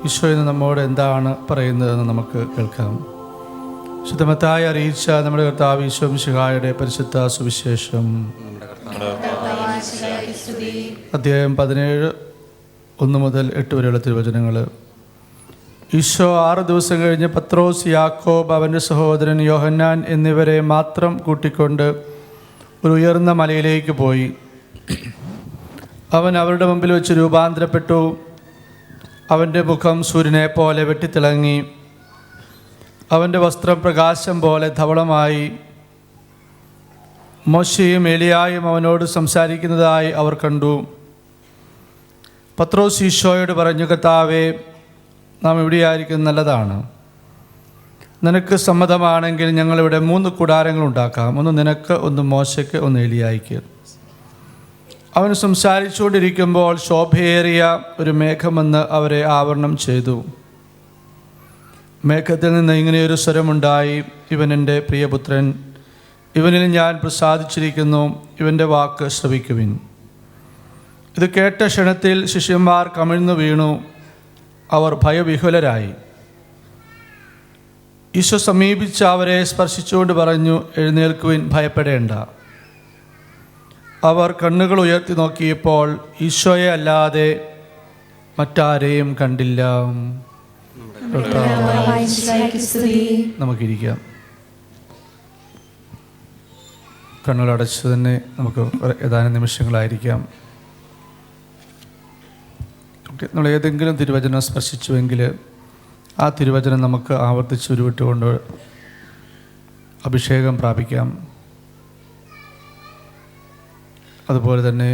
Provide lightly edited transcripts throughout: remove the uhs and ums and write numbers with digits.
ഈശോ ഇന്ന് നമ്മോട് എന്താണ് പറയുന്നതെന്ന് നമുക്ക് കേൾക്കാം. ശുദ്ധമത്തായി അറിയിച്ച നമ്മുടെ കർത്താവ് ഈശോ മിശിഹായുടെ പരിശുദ്ധ സുവിശേഷം അധ്യായം 17 1 മുതൽ 8 വരെയുള്ള തിരുവചനങ്ങൾ. ഈശോ 6 ദിവസം കഴിഞ്ഞ് പത്രോസ്, യാക്കോബ്, അവൻ്റെ സഹോദരൻ യോഹന്നാൻ എന്നിവരെ മാത്രം കൂട്ടിക്കൊണ്ട് ഒരു ഉയർന്ന മലയിലേക്ക് പോയി. അവൻ അവരുടെ മുമ്പിൽ വെച്ച് രൂപാന്തരപ്പെട്ടു. അവൻ്റെ മുഖം സൂര്യനെ പോലെ വെട്ടിത്തിളങ്ങി. അവൻ്റെ വസ്ത്രം പ്രകാശം പോലെ ധവളമായി. മോശയും ഏലിയായും അവനോട് സംസാരിക്കുന്നതായി അവർ കണ്ടു. പത്രോസ് ഈശോയോട് പറഞ്ഞു, കർത്താവേ, നാം ഇവിടെയായിരിക്കുന്നത് നല്ലതാണ്. നിനക്ക് സമ്മതമാണെങ്കിൽ ഞങ്ങളിവിടെ 3 കൂടാരങ്ങൾ ഉണ്ടാക്കാം. ഒന്ന് നിനക്ക്, ഒന്ന് മോശയ്ക്ക്, ഒന്ന് ഏലിയായ്ക്ക്. അവൻ സംസാരിച്ചുകൊണ്ടിരിക്കുമ്പോൾ ശോഭയേറിയ ഒരു മേഘം വന്ന് അവരെ ആവരണം ചെയ്തു. മേഘത്തിൽ നിന്ന് ഇങ്ങനെയൊരു സ്വരമുണ്ടായി, ഇവൻ എൻ്റെ പ്രിയപുത്രൻ, ഇവനിൽ ഞാൻ പ്രസാദിച്ചിരിക്കുന്നു, ഇവൻ്റെ വാക്ക് ശ്രവിക്കുവിൻ. ഇത് കേട്ട ക്ഷണത്തിൽ ശിഷ്യന്മാർ കമിഴ്ന്നു വീണു. അവർ ഭയവിഹുലരായി. ഈശോ സമീപിച്ച് അവരെ സ്പർശിച്ചുകൊണ്ട് പറഞ്ഞു, എഴുന്നേൽക്കുവിൻ, ഭയപ്പെടേണ്ട. അവർ കണ്ണുകൾ ഉയർത്തി നോക്കിയപ്പോൾ ഈശോയെ അല്ലാതെ മറ്റാരെയും കണ്ടില്ല. നമുക്കിരിക്കാം. കണ്ണുകളടച്ച് തന്നെ നമുക്ക് ഏതാനും നിമിഷങ്ങളായിരിക്കാം. നമ്മൾ ഏതെങ്കിലും തിരുവചനം സ്പർശിച്ചുവെങ്കിൽ ആ തിരുവചനം നമുക്ക് ആവർത്തിച്ച് ഉരുവിട്ടുകൊണ്ട് അഭിഷേകം പ്രാപിക്കാം. അതുപോലെ തന്നെ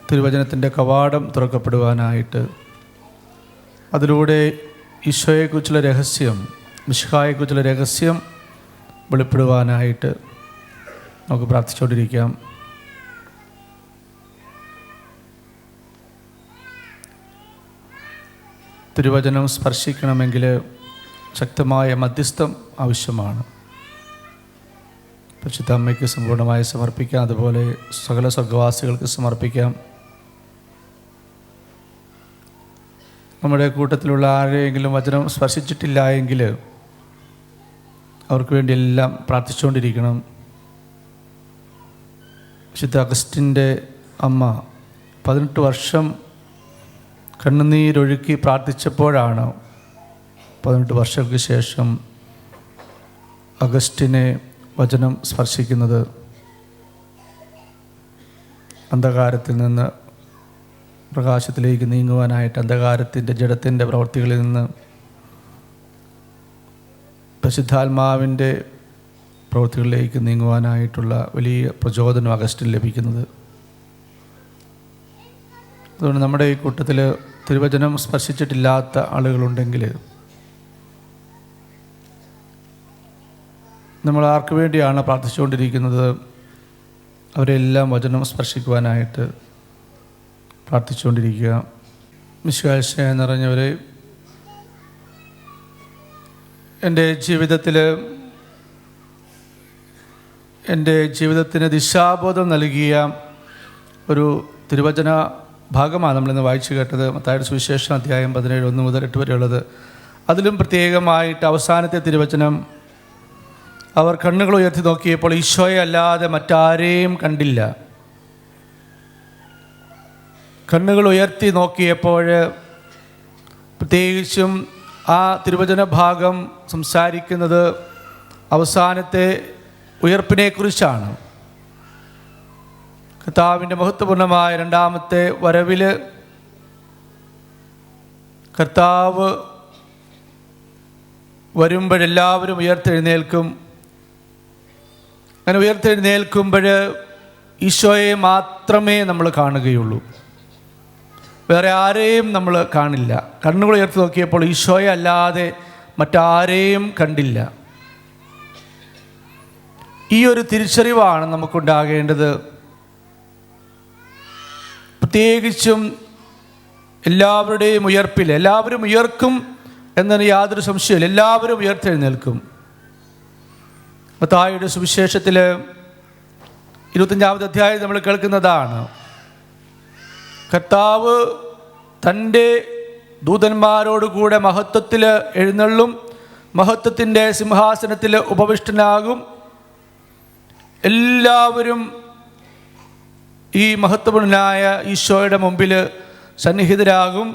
തിരുവചനത്തിൻ്റെ കവാടം തുറക്കപ്പെടുവാനായിട്ട്, അതിലൂടെ ഈശോയെക്കുറിച്ചുള്ള രഹസ്യം, മിശിഹായെക്കുറിച്ചുള്ള രഹസ്യം വെളിപ്പെടുവാനായിട്ട് നമുക്ക് പ്രാർത്ഥിച്ചുകൊണ്ടിരിക്കാം. തിരുവചനം സ്പർശിക്കണമെങ്കിൽ ശക്തമായ മധ്യസ്ഥം ആവശ്യമാണ്. പരിശുദ്ധ അമ്മയ്ക്ക് സമ്പൂർണ്ണമായി സമർപ്പിക്കാം. അതുപോലെ സകല സ്വർഗ്ഗവാസികൾക്ക് സമർപ്പിക്കാം. നമ്മുടെ കൂട്ടത്തിലുള്ള ആരെയെങ്കിലും വചനം സ്പർശിച്ചിട്ടില്ല എങ്കിൽ അവർക്ക് വേണ്ടി എല്ലാം പ്രാർത്ഥിച്ചുകൊണ്ടിരിക്കണം. വിശുദ്ധ അഗസ്റ്റിൻ്റെ അമ്മ 18 വർഷം കണ്ണുനീരൊഴുക്കി പ്രാർത്ഥിച്ചപ്പോഴാണ് 18 വർഷങ്ങൾക്ക് ശേഷം അഗസ്റ്റിനെ വചനം സ്പർശിക്കുന്നത്. അന്ധകാരത്തിൽ നിന്ന് പ്രകാശത്തിലേക്ക് നീങ്ങുവാനായിട്ട്, അന്ധകാരത്തിൻ്റെ ജഡത്തിൻ്റെ പ്രവൃത്തികളിൽ നിന്ന് പരിശുദ്ധാത്മാവിൻ്റെ പ്രവൃത്തികളിലേക്ക് നീങ്ങുവാനായിട്ടുള്ള വലിയ പ്രചോദനം അഗസ്റ്റിന് ലഭിക്കുന്നത്. അതുകൊണ്ട് നമ്മുടെ ഈ കൂട്ടത്തിൽ തിരുവചനം സ്പർശിച്ചിട്ടില്ലാത്ത ആളുകളുണ്ടെങ്കിൽ നമ്മൾ ആർക്ക് വേണ്ടിയാണ് പ്രാർത്ഥിച്ചുകൊണ്ടിരിക്കുന്നത്, അവരെല്ലാം വചനം സ്പർശിക്കുവാനായിട്ട് പ്രാർത്ഥിച്ചുകൊണ്ടിരിക്കുക. മിശിഹായെ നിറഞ്ഞവരെ, എൻ്റെ ജീവിതത്തിന് ദിശാബോധം നൽകിയ ഒരു തിരുവചന ഭാഗമാണ് നമ്മളിന്ന് വായിച്ചു കേട്ടത്. മത്തായിയുടെ സുവിശേഷം അധ്യായം 17 1 മുതൽ 8 വരെയുള്ളത്. അതിലും പ്രത്യേകമായിട്ട് അവസാനത്തെ തിരുവചനം, അവർ കണ്ണുകൾ ഉയർത്തി നോക്കിയപ്പോൾ ഈശോയെ അല്ലാതെ മറ്റാരെയും കണ്ടില്ല. കണ്ണുകൾ ഉയർത്തി നോക്കിയപ്പോൾ, പ്രത്യേകിച്ചും ആ തിരുവചന ഭാഗം സംസാരിക്കുന്നത് അവസാനത്തെ ഉയർപ്പിനെക്കുറിച്ചാണ്. കർത്താവിൻ്റെ മഹത്വപൂർണ്ണമായ 2ാമത്തെ വരവിൽ കർത്താവ് വരുമ്പോഴെല്ലാവരും ഉയർത്തെഴുന്നേൽക്കും. അങ്ങനെ ഉയർത്തെഴുന്നേൽക്കുമ്പോൾ ഈശോയെ മാത്രമേ നമ്മൾ കാണുകയുള്ളൂ, വേറെ ആരെയും നമ്മൾ കാണില്ല. കണ്ണുകൾ ഉയർത്തി നോക്കിയപ്പോൾ ഈശോയെ അല്ലാതെ മറ്റാരെയും കണ്ടില്ല. ഈ ഒരു തിരിച്ചറിവാണ് നമുക്കുണ്ടാകേണ്ടത്. പ്രത്യേകിച്ചും എല്ലാവരുടെയും ഉയർപ്പിൽ എല്ലാവരും ഉയർക്കും എന്നതിന് യാതൊരു സംശയമില്ല. എല്ലാവരും ഉയർത്തെഴുന്നേൽക്കും. മത്തായിയുടെ സുവിശേഷത്തിൽ 25-ാമത്തെ അധ്യായം നമ്മൾ കേൾക്കുന്നതാണ്. കർത്താവ് തൻ്റെ ദൂതന്മാരോടുകൂടെ മഹത്വത്തിൽ എഴുന്നള്ളും, മഹത്വത്തിൻ്റെ സിംഹാസനത്തിൽ ഉപവിഷ്ടനാകും. എല്ലാവരും ഈ മഹത്വപൂർണനായ ഈശോയുടെ മുമ്പിൽ സന്നിഹിതരാകും.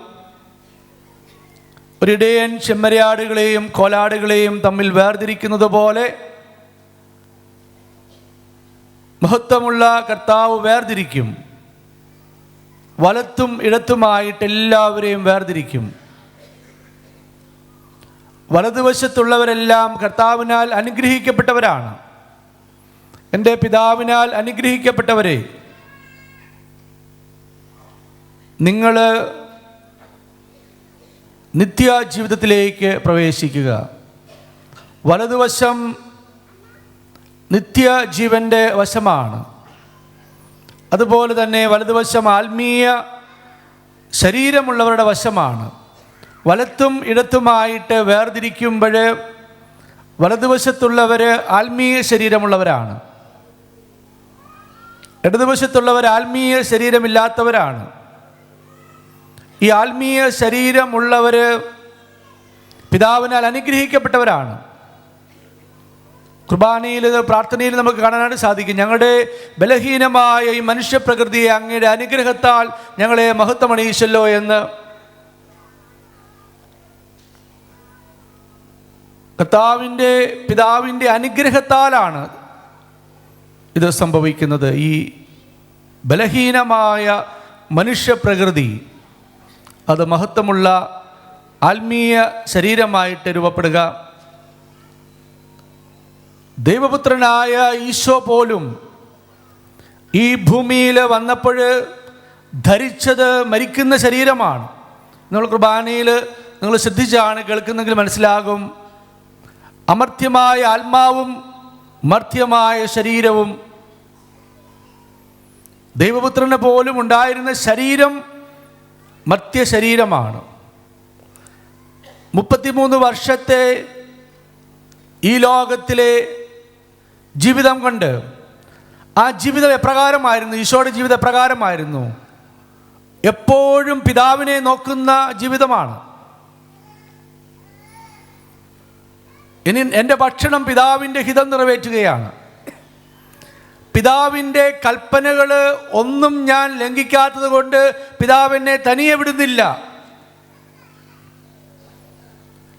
ഒരിടയൻ ചെമ്മരിയാടുകളെയും കോലാടുകളെയും തമ്മിൽ വേർതിരിക്കുന്നത് പോലെ മഹത്വമുള്ള കർത്താവ് വേർതിരിക്കും. വലത്തും ഇടത്തുമായിട്ട് എല്ലാവരെയും വേർതിരിക്കും. വലതുവശത്തുള്ളവരെല്ലാം കർത്താവിനാൽ അനുഗ്രഹിക്കപ്പെട്ടവരാണ്. എൻ്റെ പിതാവിനാൽ അനുഗ്രഹിക്കപ്പെട്ടവരെ, നിങ്ങൾ നിത്യജീവിതത്തിലേക്ക് പ്രവേശിക്കുക. വലതുവശം നിത്യജീവൻ്റെ വശമാണ്. അതുപോലെ തന്നെ വലതുവശം ആത്മീയ ശരീരമുള്ളവരുടെ വശമാണ്. വലത്തും ഇടത്തുമായിട്ട് വേർതിരിക്കുമ്പോൾ വലതുവശത്തുള്ളവർ ആത്മീയ ശരീരമുള്ളവരാണ്, ഇടതുവശത്തുള്ളവർ ആത്മീയ ശരീരമില്ലാത്തവരാണ്. ഈ ആത്മീയ ശരീരമുള്ളവർ പിതാവിനാൽ അനുഗ്രഹിക്കപ്പെട്ടവരാണ്. കുർബാനയിൽ, പ്രാർത്ഥനയിൽ നമുക്ക് കാണാനായിട്ട് സാധിക്കും. ഞങ്ങളുടെ ബലഹീനമായ ഈ മനുഷ്യപ്രകൃതിയെ അങ്ങയുടെ അനുഗ്രഹത്താൽ ഞങ്ങളെ മഹത്വമണിയിച്ചല്ലോ എന്ന് പിതാവിൻ്റെ അനുഗ്രഹത്താലാണ് ഇത് സംഭവിക്കുന്നത്. ഈ ബലഹീനമായ മനുഷ്യപ്രകൃതി അത് മഹത്വമുള്ള ആത്മീയ ശരീരമായിട്ട് രൂപപ്പെടുക. ദൈവപുത്രനായ ഈശോ പോലും ഈ ഭൂമിയിൽ വന്നപ്പോൾ ധരിച്ചത് മരിക്കുന്ന ശരീരമാണ്. നമ്മൾ കുർബാനയിൽ നിങ്ങൾ ശ്രദ്ധിച്ചാണ് കേൾക്കുന്നെങ്കിൽ മനസ്സിലാകും. അമർത്യമായ ആത്മാവും മർത്യമായ ശരീരവും. ദൈവപുത്രന് പോലും ഉണ്ടായിരുന്ന ശരീരം മർത്യശരീരമാണ്. 33 വർഷത്തെ ഈ ലോകത്തിലെ ജീവിതം കൊണ്ട് ആ ജീവിതം എപ്രകാരമായിരുന്നു? ഈശോയുടെ ജീവിതം എപ്രകാരമായിരുന്നു? എപ്പോഴും പിതാവിനെ നോക്കുന്ന ജീവിതമാണ്. ഇനി എൻ്റെ ഭക്ഷണം പിതാവിൻ്റെ ഹിതം നിറവേറ്റുകയാണ്. പിതാവിൻ്റെ കൽപ്പനകൾ ഒന്നും ഞാൻ ലംഘിക്കാത്തത് കൊണ്ട് പിതാവ് എന്നെ തനിയെ വിടുന്നില്ല.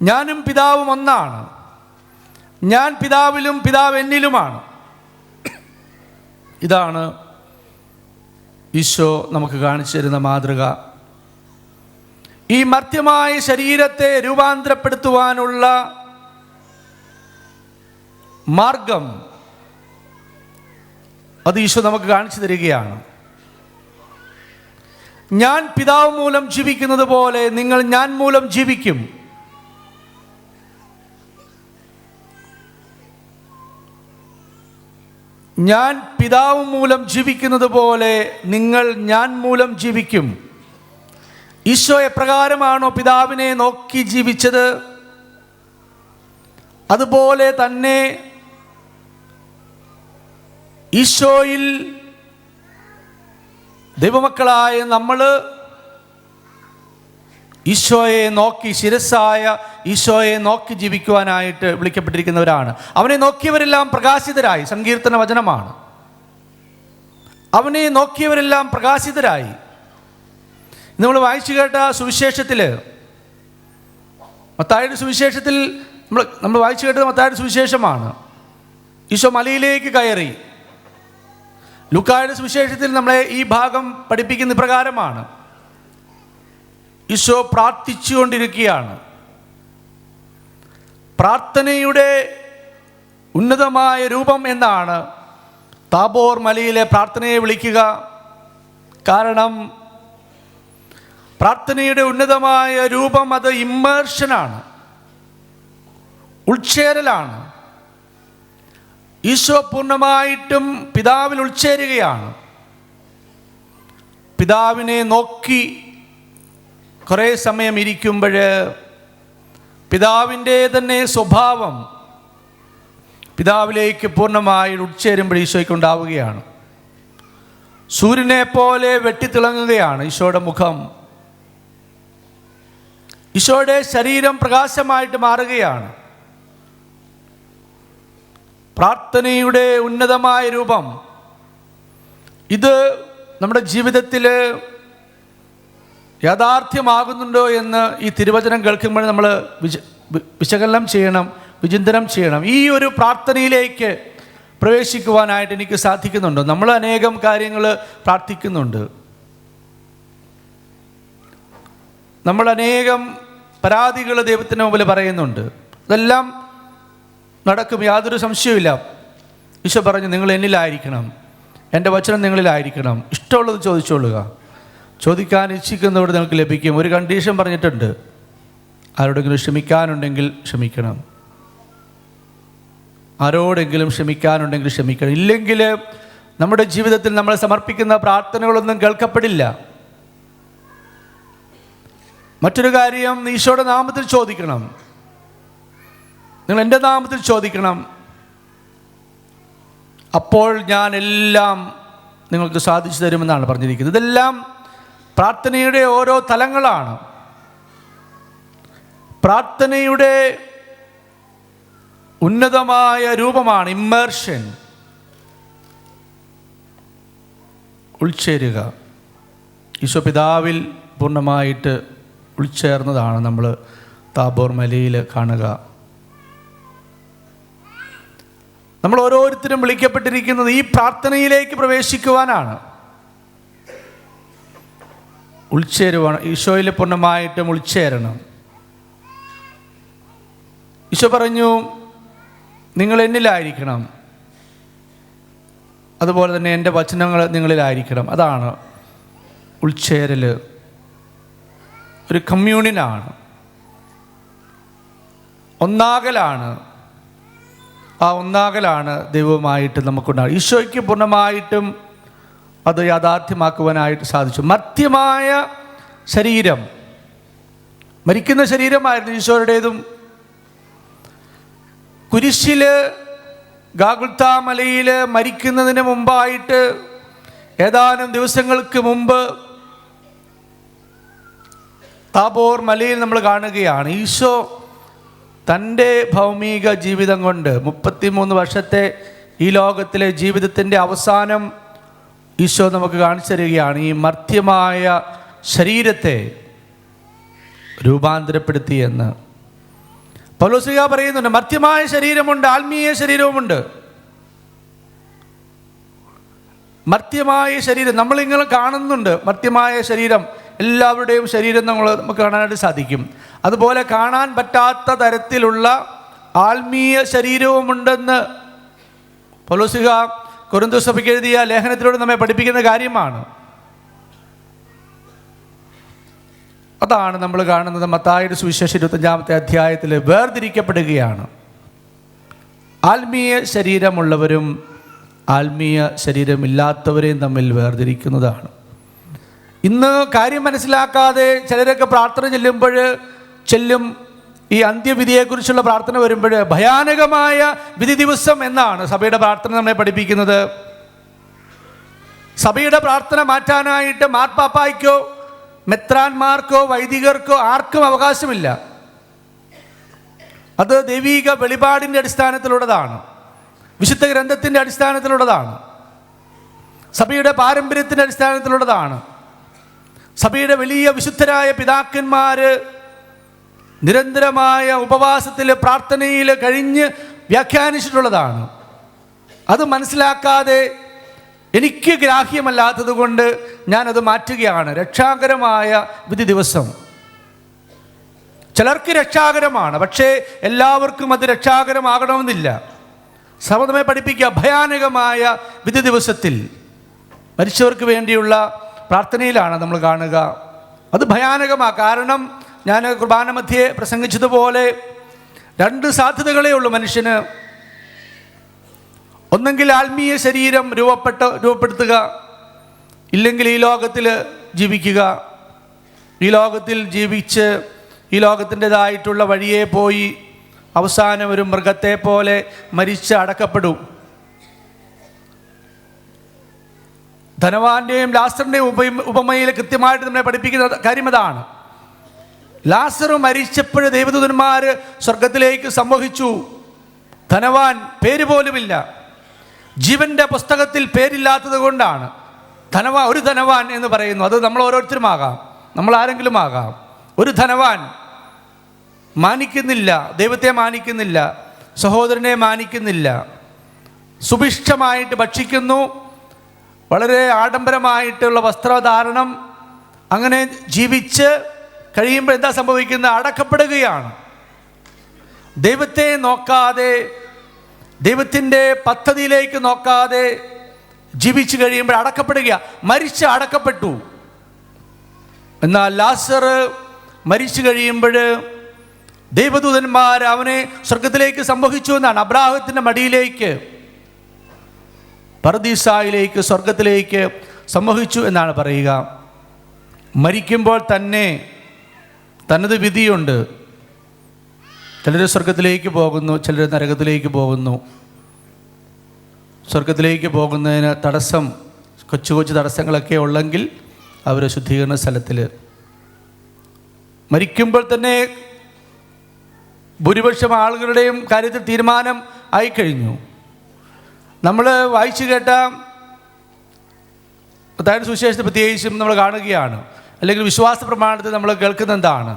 ഞാനും പിതാവും ഒന്നാണ്. ഞാൻ പിതാവിലും പിതാവ് എന്നിലുമാണ്. ഇതാണ് ഈശോ നമുക്ക് കാണിച്ചു തരുന്ന മാതൃക. ഈ മർത്യമായ ശരീരത്തെ രൂപാന്തരപ്പെടുത്തുവാനുള്ള മാർഗം അത് ഈശോ നമുക്ക് കാണിച്ചു തരികയാണ്. ഞാൻ പിതാവ് മൂലം ജീവിക്കുന്നത് പോലെ നിങ്ങൾ ഞാൻ മൂലം ജീവിക്കും. ഞാൻ പിതാവ് മൂലം ജീവിക്കുന്നത് പോലെ നിങ്ങൾ ഞാൻ മൂലം ജീവിക്കും. ഈശോ എപ്രകാരമാണോ പിതാവിനെ നോക്കി ജീവിച്ചത്, അതുപോലെ തന്നെ ഈശോയിൽ ദൈവമക്കളായ നമ്മൾ ഈശോയെ നോക്കി, ശിരസ്സായ ഈശോയെ നോക്കി ജീവിക്കുവാനായിട്ട് വിളിക്കപ്പെട്ടിരിക്കുന്നവരാണ്. അവനെ നോക്കിയവരെല്ലാം പ്രകാശിതരായി. സങ്കീർത്തന വചനമാണ്. അവനെ നോക്കിയവരെല്ലാം പ്രകാശിതരായി. നമ്മൾ വായിച്ചു കേട്ട സുവിശേഷത്തിൽ, മത്തായിയുടെ സുവിശേഷത്തിൽ നമ്മൾ വായിച്ചു കേട്ടത് മത്തായിയുടെ സുവിശേഷമാണ്. ഈശോ മലയിലേക്ക് കയറി. ലൂക്കായുടെ സുവിശേഷത്തിൽ നമ്മളെ ഈ ഭാഗം പഠിപ്പിക്കുന്ന ഇപ്രകാരമാണ്. ഈശോ പ്രാർത്ഥിച്ചുകൊണ്ടിരിക്കുകയാണ്. പ്രാർത്ഥനയുടെ ഉന്നതമായ രൂപം എന്നാണ് താബോർ മലയിലെ പ്രാർത്ഥനയെ വിളിക്കുക. കാരണം പ്രാർത്ഥനയുടെ ഉന്നതമായ രൂപം അത് ഇമ്മേർഷനാണ്, ഉൾച്ചേരലാണ്. ഈശോ പൂർണ്ണമായിട്ടും പിതാവിൽ ഉൾച്ചേരുകയാണ്. പിതാവിനെ നോക്കി കുറേ സമയം ഇരിക്കുമ്പോൾ പിതാവിൻ്റെ തന്നെ സ്വഭാവം പിതാവിലേക്ക് പൂർണ്ണമായി ഉൾച്ചേരുമ്പോൾ ഈശോയ്ക്ക് ഉണ്ടാവുകയാണ്. സൂര്യനെ പോലെ വെട്ടിത്തിളങ്ങുകയാണ് ഈശോയുടെ മുഖം. ഈശോയുടെ ശരീരം പ്രകാശമായിട്ട് മാറുകയാണ്. പ്രാർത്ഥനയുടെ ഉന്നതമായ രൂപം ഇത് നമ്മുടെ ജീവിതത്തിൽ യാഥാർത്ഥ്യമാകുന്നുണ്ടോ എന്ന് ഈ തിരുവചനം കേൾക്കുമ്പോൾ നമ്മൾ വിശകലനം ചെയ്യണം, വിചിന്തനം ചെയ്യണം. ഈ ഒരു പ്രാർത്ഥനയിലേക്ക് പ്രവേശിക്കുവാനായിട്ട് എനിക്ക് സാധിക്കുന്നുണ്ടോ? നമ്മൾ അനേകം കാര്യങ്ങൾ പ്രാർത്ഥിക്കുന്നുണ്ട്, നമ്മൾ അനേകം പരാതികൾ ദൈവത്തിന് മുമ്പിൽ പറയുന്നുണ്ട്. ഇതെല്ലാം നടക്കും, യാതൊരു സംശയവുമില്ല. ഈശോ പറഞ്ഞു, നിങ്ങൾ എന്നിലായിരിക്കണം, എൻ്റെ വചനം നിങ്ങളിലായിരിക്കണം. ഇഷ്ടമുള്ളത് ചോദിച്ചോളുക, ചോദിക്കാൻ ഇച്ഛിക്കുന്നതോട് നിങ്ങൾക്ക് ലഭിക്കും. ഒരു കണ്ടീഷൻ പറഞ്ഞിട്ടുണ്ട്, ആരോടെങ്കിലും ക്ഷമിക്കാനുണ്ടെങ്കിൽ ക്ഷമിക്കണം, ആരോടെങ്കിലും ക്ഷമിക്കാനുണ്ടെങ്കിൽ ക്ഷമിക്കണം. ഇല്ലെങ്കിൽ നമ്മുടെ ജീവിതത്തിൽ നമ്മൾ സമർപ്പിക്കുന്ന പ്രാർത്ഥനകളൊന്നും കേൾക്കപ്പെടില്ല. മറ്റൊരു കാര്യം, ഈശോയുടെ നാമത്തിൽ ചോദിക്കണം, നിങ്ങൾ എൻ്റെ നാമത്തിൽ ചോദിക്കണം, അപ്പോൾ ഞാൻ എല്ലാം നിങ്ങൾക്ക് സാധിച്ചു തരുമെന്നാണ് പറഞ്ഞിരിക്കുന്നത്. ഇതെല്ലാം പ്രാർത്ഥനയുടെ ഓരോ തലങ്ങളാണ്. പ്രാർത്ഥനയുടെ ഉന്നതമായ രൂപമാണ് ഇമ്മേർഷൻ, ഉൾച്ചേരുക. ഈശോ പിതാവിൽ പൂർണ്ണമായിട്ട് ഉൾച്ചേർന്നതാണ് നമ്മൾ താബോർ മലയിൽ കാണുക. നമ്മൾ ഓരോരുത്തരും വിളിക്കപ്പെട്ടിരിക്കുന്നത് ഈ പ്രാർത്ഥനയിലേക്ക് പ്രവേശിക്കുവാനാണ്, ഉൾച്ചേരുവാണ്. ഈശോയിൽ പൂർണ്ണമായിട്ടും ഉൾച്ചേരണം. ഈശോ പറഞ്ഞു, നിങ്ങൾ എന്നിലായിരിക്കണം, അതുപോലെ തന്നെ എൻ്റെ വചനങ്ങൾ നിങ്ങളിലായിരിക്കണം. അതാണ് ഉൾച്ചേരൽ. ഒരു കമ്മ്യൂണിയനാണ്, ഒന്നാകലാണ്. ആ ഒന്നാകലാണ് ദൈവവുമായിട്ട് നമുക്കുണ്ടാകും. ഈശോയ്ക്ക് പൂർണ്ണമായിട്ടും അത് യാഥാർത്ഥ്യമാക്കുവാനായിട്ട് സാധിച്ചു. മർത്യമായ ശരീരം, മരിക്കുന്ന ശരീരമായിരുന്നു ഈശോയുടേതും. കുരിശിൽ ഗാഗുൽത്താ മലയിൽ മരിക്കുന്നതിന് മുമ്പായിട്ട് ഏതാനും ദിവസങ്ങൾക്ക് മുമ്പ് താബോർ മലയിൽ നമ്മൾ കാണുകയാണ്, ഈശോ തൻ്റെ ഭൗമിക ജീവിതം കൊണ്ട് 33 വർഷത്തെ ഈ ലോകത്തിലെ ജീവിതത്തിൻ്റെ അവസാനം ഈശോ നമുക്ക് കാണിച്ചു തരികയാണ്. ഈ മർത്യമായ ശരീരത്തെ രൂപാന്തരപ്പെടുത്തിയെന്ന് പൗലോസ് പറയുന്നുണ്ട്. മർത്യമായ ശരീരമുണ്ട്, ആത്മീയ ശരീരവുമുണ്ട്. മർത്യമായ ശരീരം നമ്മളിങ്ങനെ കാണുന്നുണ്ട്. മർത്യമായ ശരീരം, എല്ലാവരുടെയും ശരീരം നമുക്ക് കാണാനായിട്ട് സാധിക്കും. അതുപോലെ കാണാൻ പറ്റാത്ത തരത്തിലുള്ള ആത്മീയ ശരീരവുമുണ്ടെന്ന് പൗലോസ് കൊരിന്ത്യർ സഭയ്ക്ക് എഴുതിയ ലേഖനത്തിലൂടെ നമ്മെ പഠിപ്പിക്കുന്ന കാര്യമാണ്. അതാണ് നമ്മൾ കാണുന്നത്. മത്തായിയുടെ സുവിശേഷം 25-ാമത്തെ അധ്യായത്തിൽ വേർതിരിക്കപ്പെടുകയാണ്. ആത്മീയ ശരീരമുള്ളവരും ആത്മീയ ശരീരമില്ലാത്തവരെയും തമ്മിൽ വേർതിരിക്കുന്നതാണ്. ഇന്ന് കാര്യം മനസ്സിലാക്കാതെ ചിലരൊക്കെ പ്രാർത്ഥന ചെല്ലും. ഈ അന്ത്യവിധിയെക്കുറിച്ചുള്ള പ്രാർത്ഥന വരുമ്പോൾ ഭയാനകമായ വിധി ദിവസം എന്നാണ് സഭയുടെ പ്രാർത്ഥന നമ്മെ പഠിപ്പിക്കുന്നത്. സഭയുടെ പ്രാർത്ഥന മാറ്റാനായിട്ട് മാർപ്പാപ്പായ്ക്കോ മെത്രാന്മാർക്കോ വൈദികർക്കോ ആർക്കും അവകാശമില്ല. അത് ദൈവീക വെളിപാടിൻ്റെ അടിസ്ഥാനത്തിലുള്ളതാണ്, വിശുദ്ധ ഗ്രന്ഥത്തിൻ്റെ അടിസ്ഥാനത്തിലുള്ളതാണ്, സഭയുടെ പാരമ്പര്യത്തിൻ്റെ അടിസ്ഥാനത്തിലുള്ളതാണ്. സഭയുടെ വലിയ വിശുദ്ധരായ പിതാക്കന്മാർ നിരന്തരമായ ഉപവാസത്തിൽ പ്രാർത്ഥനയിൽ കഴിഞ്ഞ് വ്യാഖ്യാനിച്ചിട്ടുള്ളതാണ്. അത് മനസ്സിലാക്കാതെ എനിക്ക് ഗ്രാഹ്യമല്ലാത്തത് കൊണ്ട് ഞാനത് മാറ്റുകയാണ്. രക്ഷാകരമായ വിധി ദിവസം ചിലർക്ക് രക്ഷാകരമാണ്, പക്ഷേ എല്ലാവർക്കും അത് രക്ഷാകരമാകണമെന്നില്ല. സഭ നമ്മെ പഠിപ്പിക്കുക, ഭയാനകമായ വിധി ദിവസത്തിൽ മരിച്ചവർക്ക് വേണ്ടിയുള്ള പ്രാർത്ഥനയിലാണ് നമ്മൾ കാണുക. അത് ഭയാനകമാണ്. കാരണം ഞാൻ കുർബാന മധ്യേ പ്രസംഗിച്ചതുപോലെ 2 സാധ്യതകളേ ഉള്ളൂ മനുഷ്യന്. ഒന്നെങ്കിൽ ആത്മീയ ശരീരം രൂപപ്പെടുത്തുക, ഇല്ലെങ്കിൽ ഈ ലോകത്തിൽ ജീവിക്കുക. ഈ ലോകത്തിൽ ജീവിച്ച് ഈ ലോകത്തിൻ്റെതായിട്ടുള്ള വഴിയെ പോയി അവസാനം ഒരു മൃഗത്തെ പോലെ മരിച്ച് അടക്കപ്പെടും. ധനവാന്റെയും ലാസറിൻ്റെയും ഉപമയിൽ കൃത്യമായിട്ട് നമ്മളെ പഠിപ്പിക്കുന്ന കാര്യം അതാണ്. ലാസർ മരിച്ചപ്പോൾ ദൈവദൂതന്മാർ സ്വർഗത്തിലേക്ക് സംവഹിച്ചു. ധനവാൻ പേര് പോലുമില്ല, ജീവന്റെ പുസ്തകത്തിൽ പേരില്ലാത്തത് കൊണ്ടാണ് ഒരു ധനവാൻ എന്ന് പറയുന്നു. അത് നമ്മൾ ഓരോരുത്തരുമാകാം, നമ്മൾ ആരെങ്കിലും ആകാം. ഒരു ധനവാൻ മാനിക്കുന്നില്ല, ദൈവത്തെ മാനിക്കുന്നില്ല, സഹോദരനെ മാനിക്കുന്നില്ല, സുഭിക്ഷമായിട്ട് ഭക്ഷിക്കുന്നു, വളരെ ആഡംബരമായിട്ടുള്ള വസ്ത്രധാരണം, അങ്ങനെ ജീവിച്ച് കഴിയുമ്പോൾ എന്താ സംഭവിക്കുന്നത്? അടക്കപ്പെടുകയാണ്. ദൈവത്തെ നോക്കാതെ, ദൈവത്തിൻ്റെ പദ്ധതിയിലേക്ക് നോക്കാതെ ജീവിച്ചു കഴിയുമ്പോൾ അടക്കപ്പെടുക, മരിച്ച് അടക്കപ്പെട്ടു. എന്നാൽ ലാസർ മരിച്ചു കഴിയുമ്പോൾ ദൈവദൂതന്മാർ അവനെ സ്വർഗത്തിലേക്ക് സംവഹിച്ചു എന്നാണ്. അബ്രാഹത്തിൻ്റെ മടിയിലേക്ക്, പർദീസായിലേക്ക്, സ്വർഗത്തിലേക്ക് സംവഹിച്ചു എന്നാണ് പറയുക. മരിക്കുമ്പോൾ തന്നെ തനത് വിധിയുണ്ട്. ചിലർ സ്വർഗത്തിലേക്ക് പോകുന്നു, ചിലർ നരകത്തിലേക്ക് പോകുന്നു. സ്വർഗത്തിലേക്ക് പോകുന്നതിന് തടസ്സം, കൊച്ചു കൊച്ചു തടസ്സങ്ങളൊക്കെ ഉള്ളെങ്കിൽ അവർ ശുദ്ധീകരണ സ്ഥലത്തിൽ. മരിക്കുമ്പോൾ തന്നെ ഭൂരിപക്ഷം ആളുകളുടെയും കാര്യത്തിൽ തീരുമാനം ആയിക്കഴിഞ്ഞു. നമ്മൾ വായിച്ചു കേട്ട അതായത് സുവിശേഷത്തെ പ്രത്യേകിച്ചും നമ്മൾ കാണുകയാണ്, അല്ലെങ്കിൽ വിശ്വാസ പ്രമാണത്തിൽ നമ്മൾ കേൾക്കുന്ന എന്താണ്?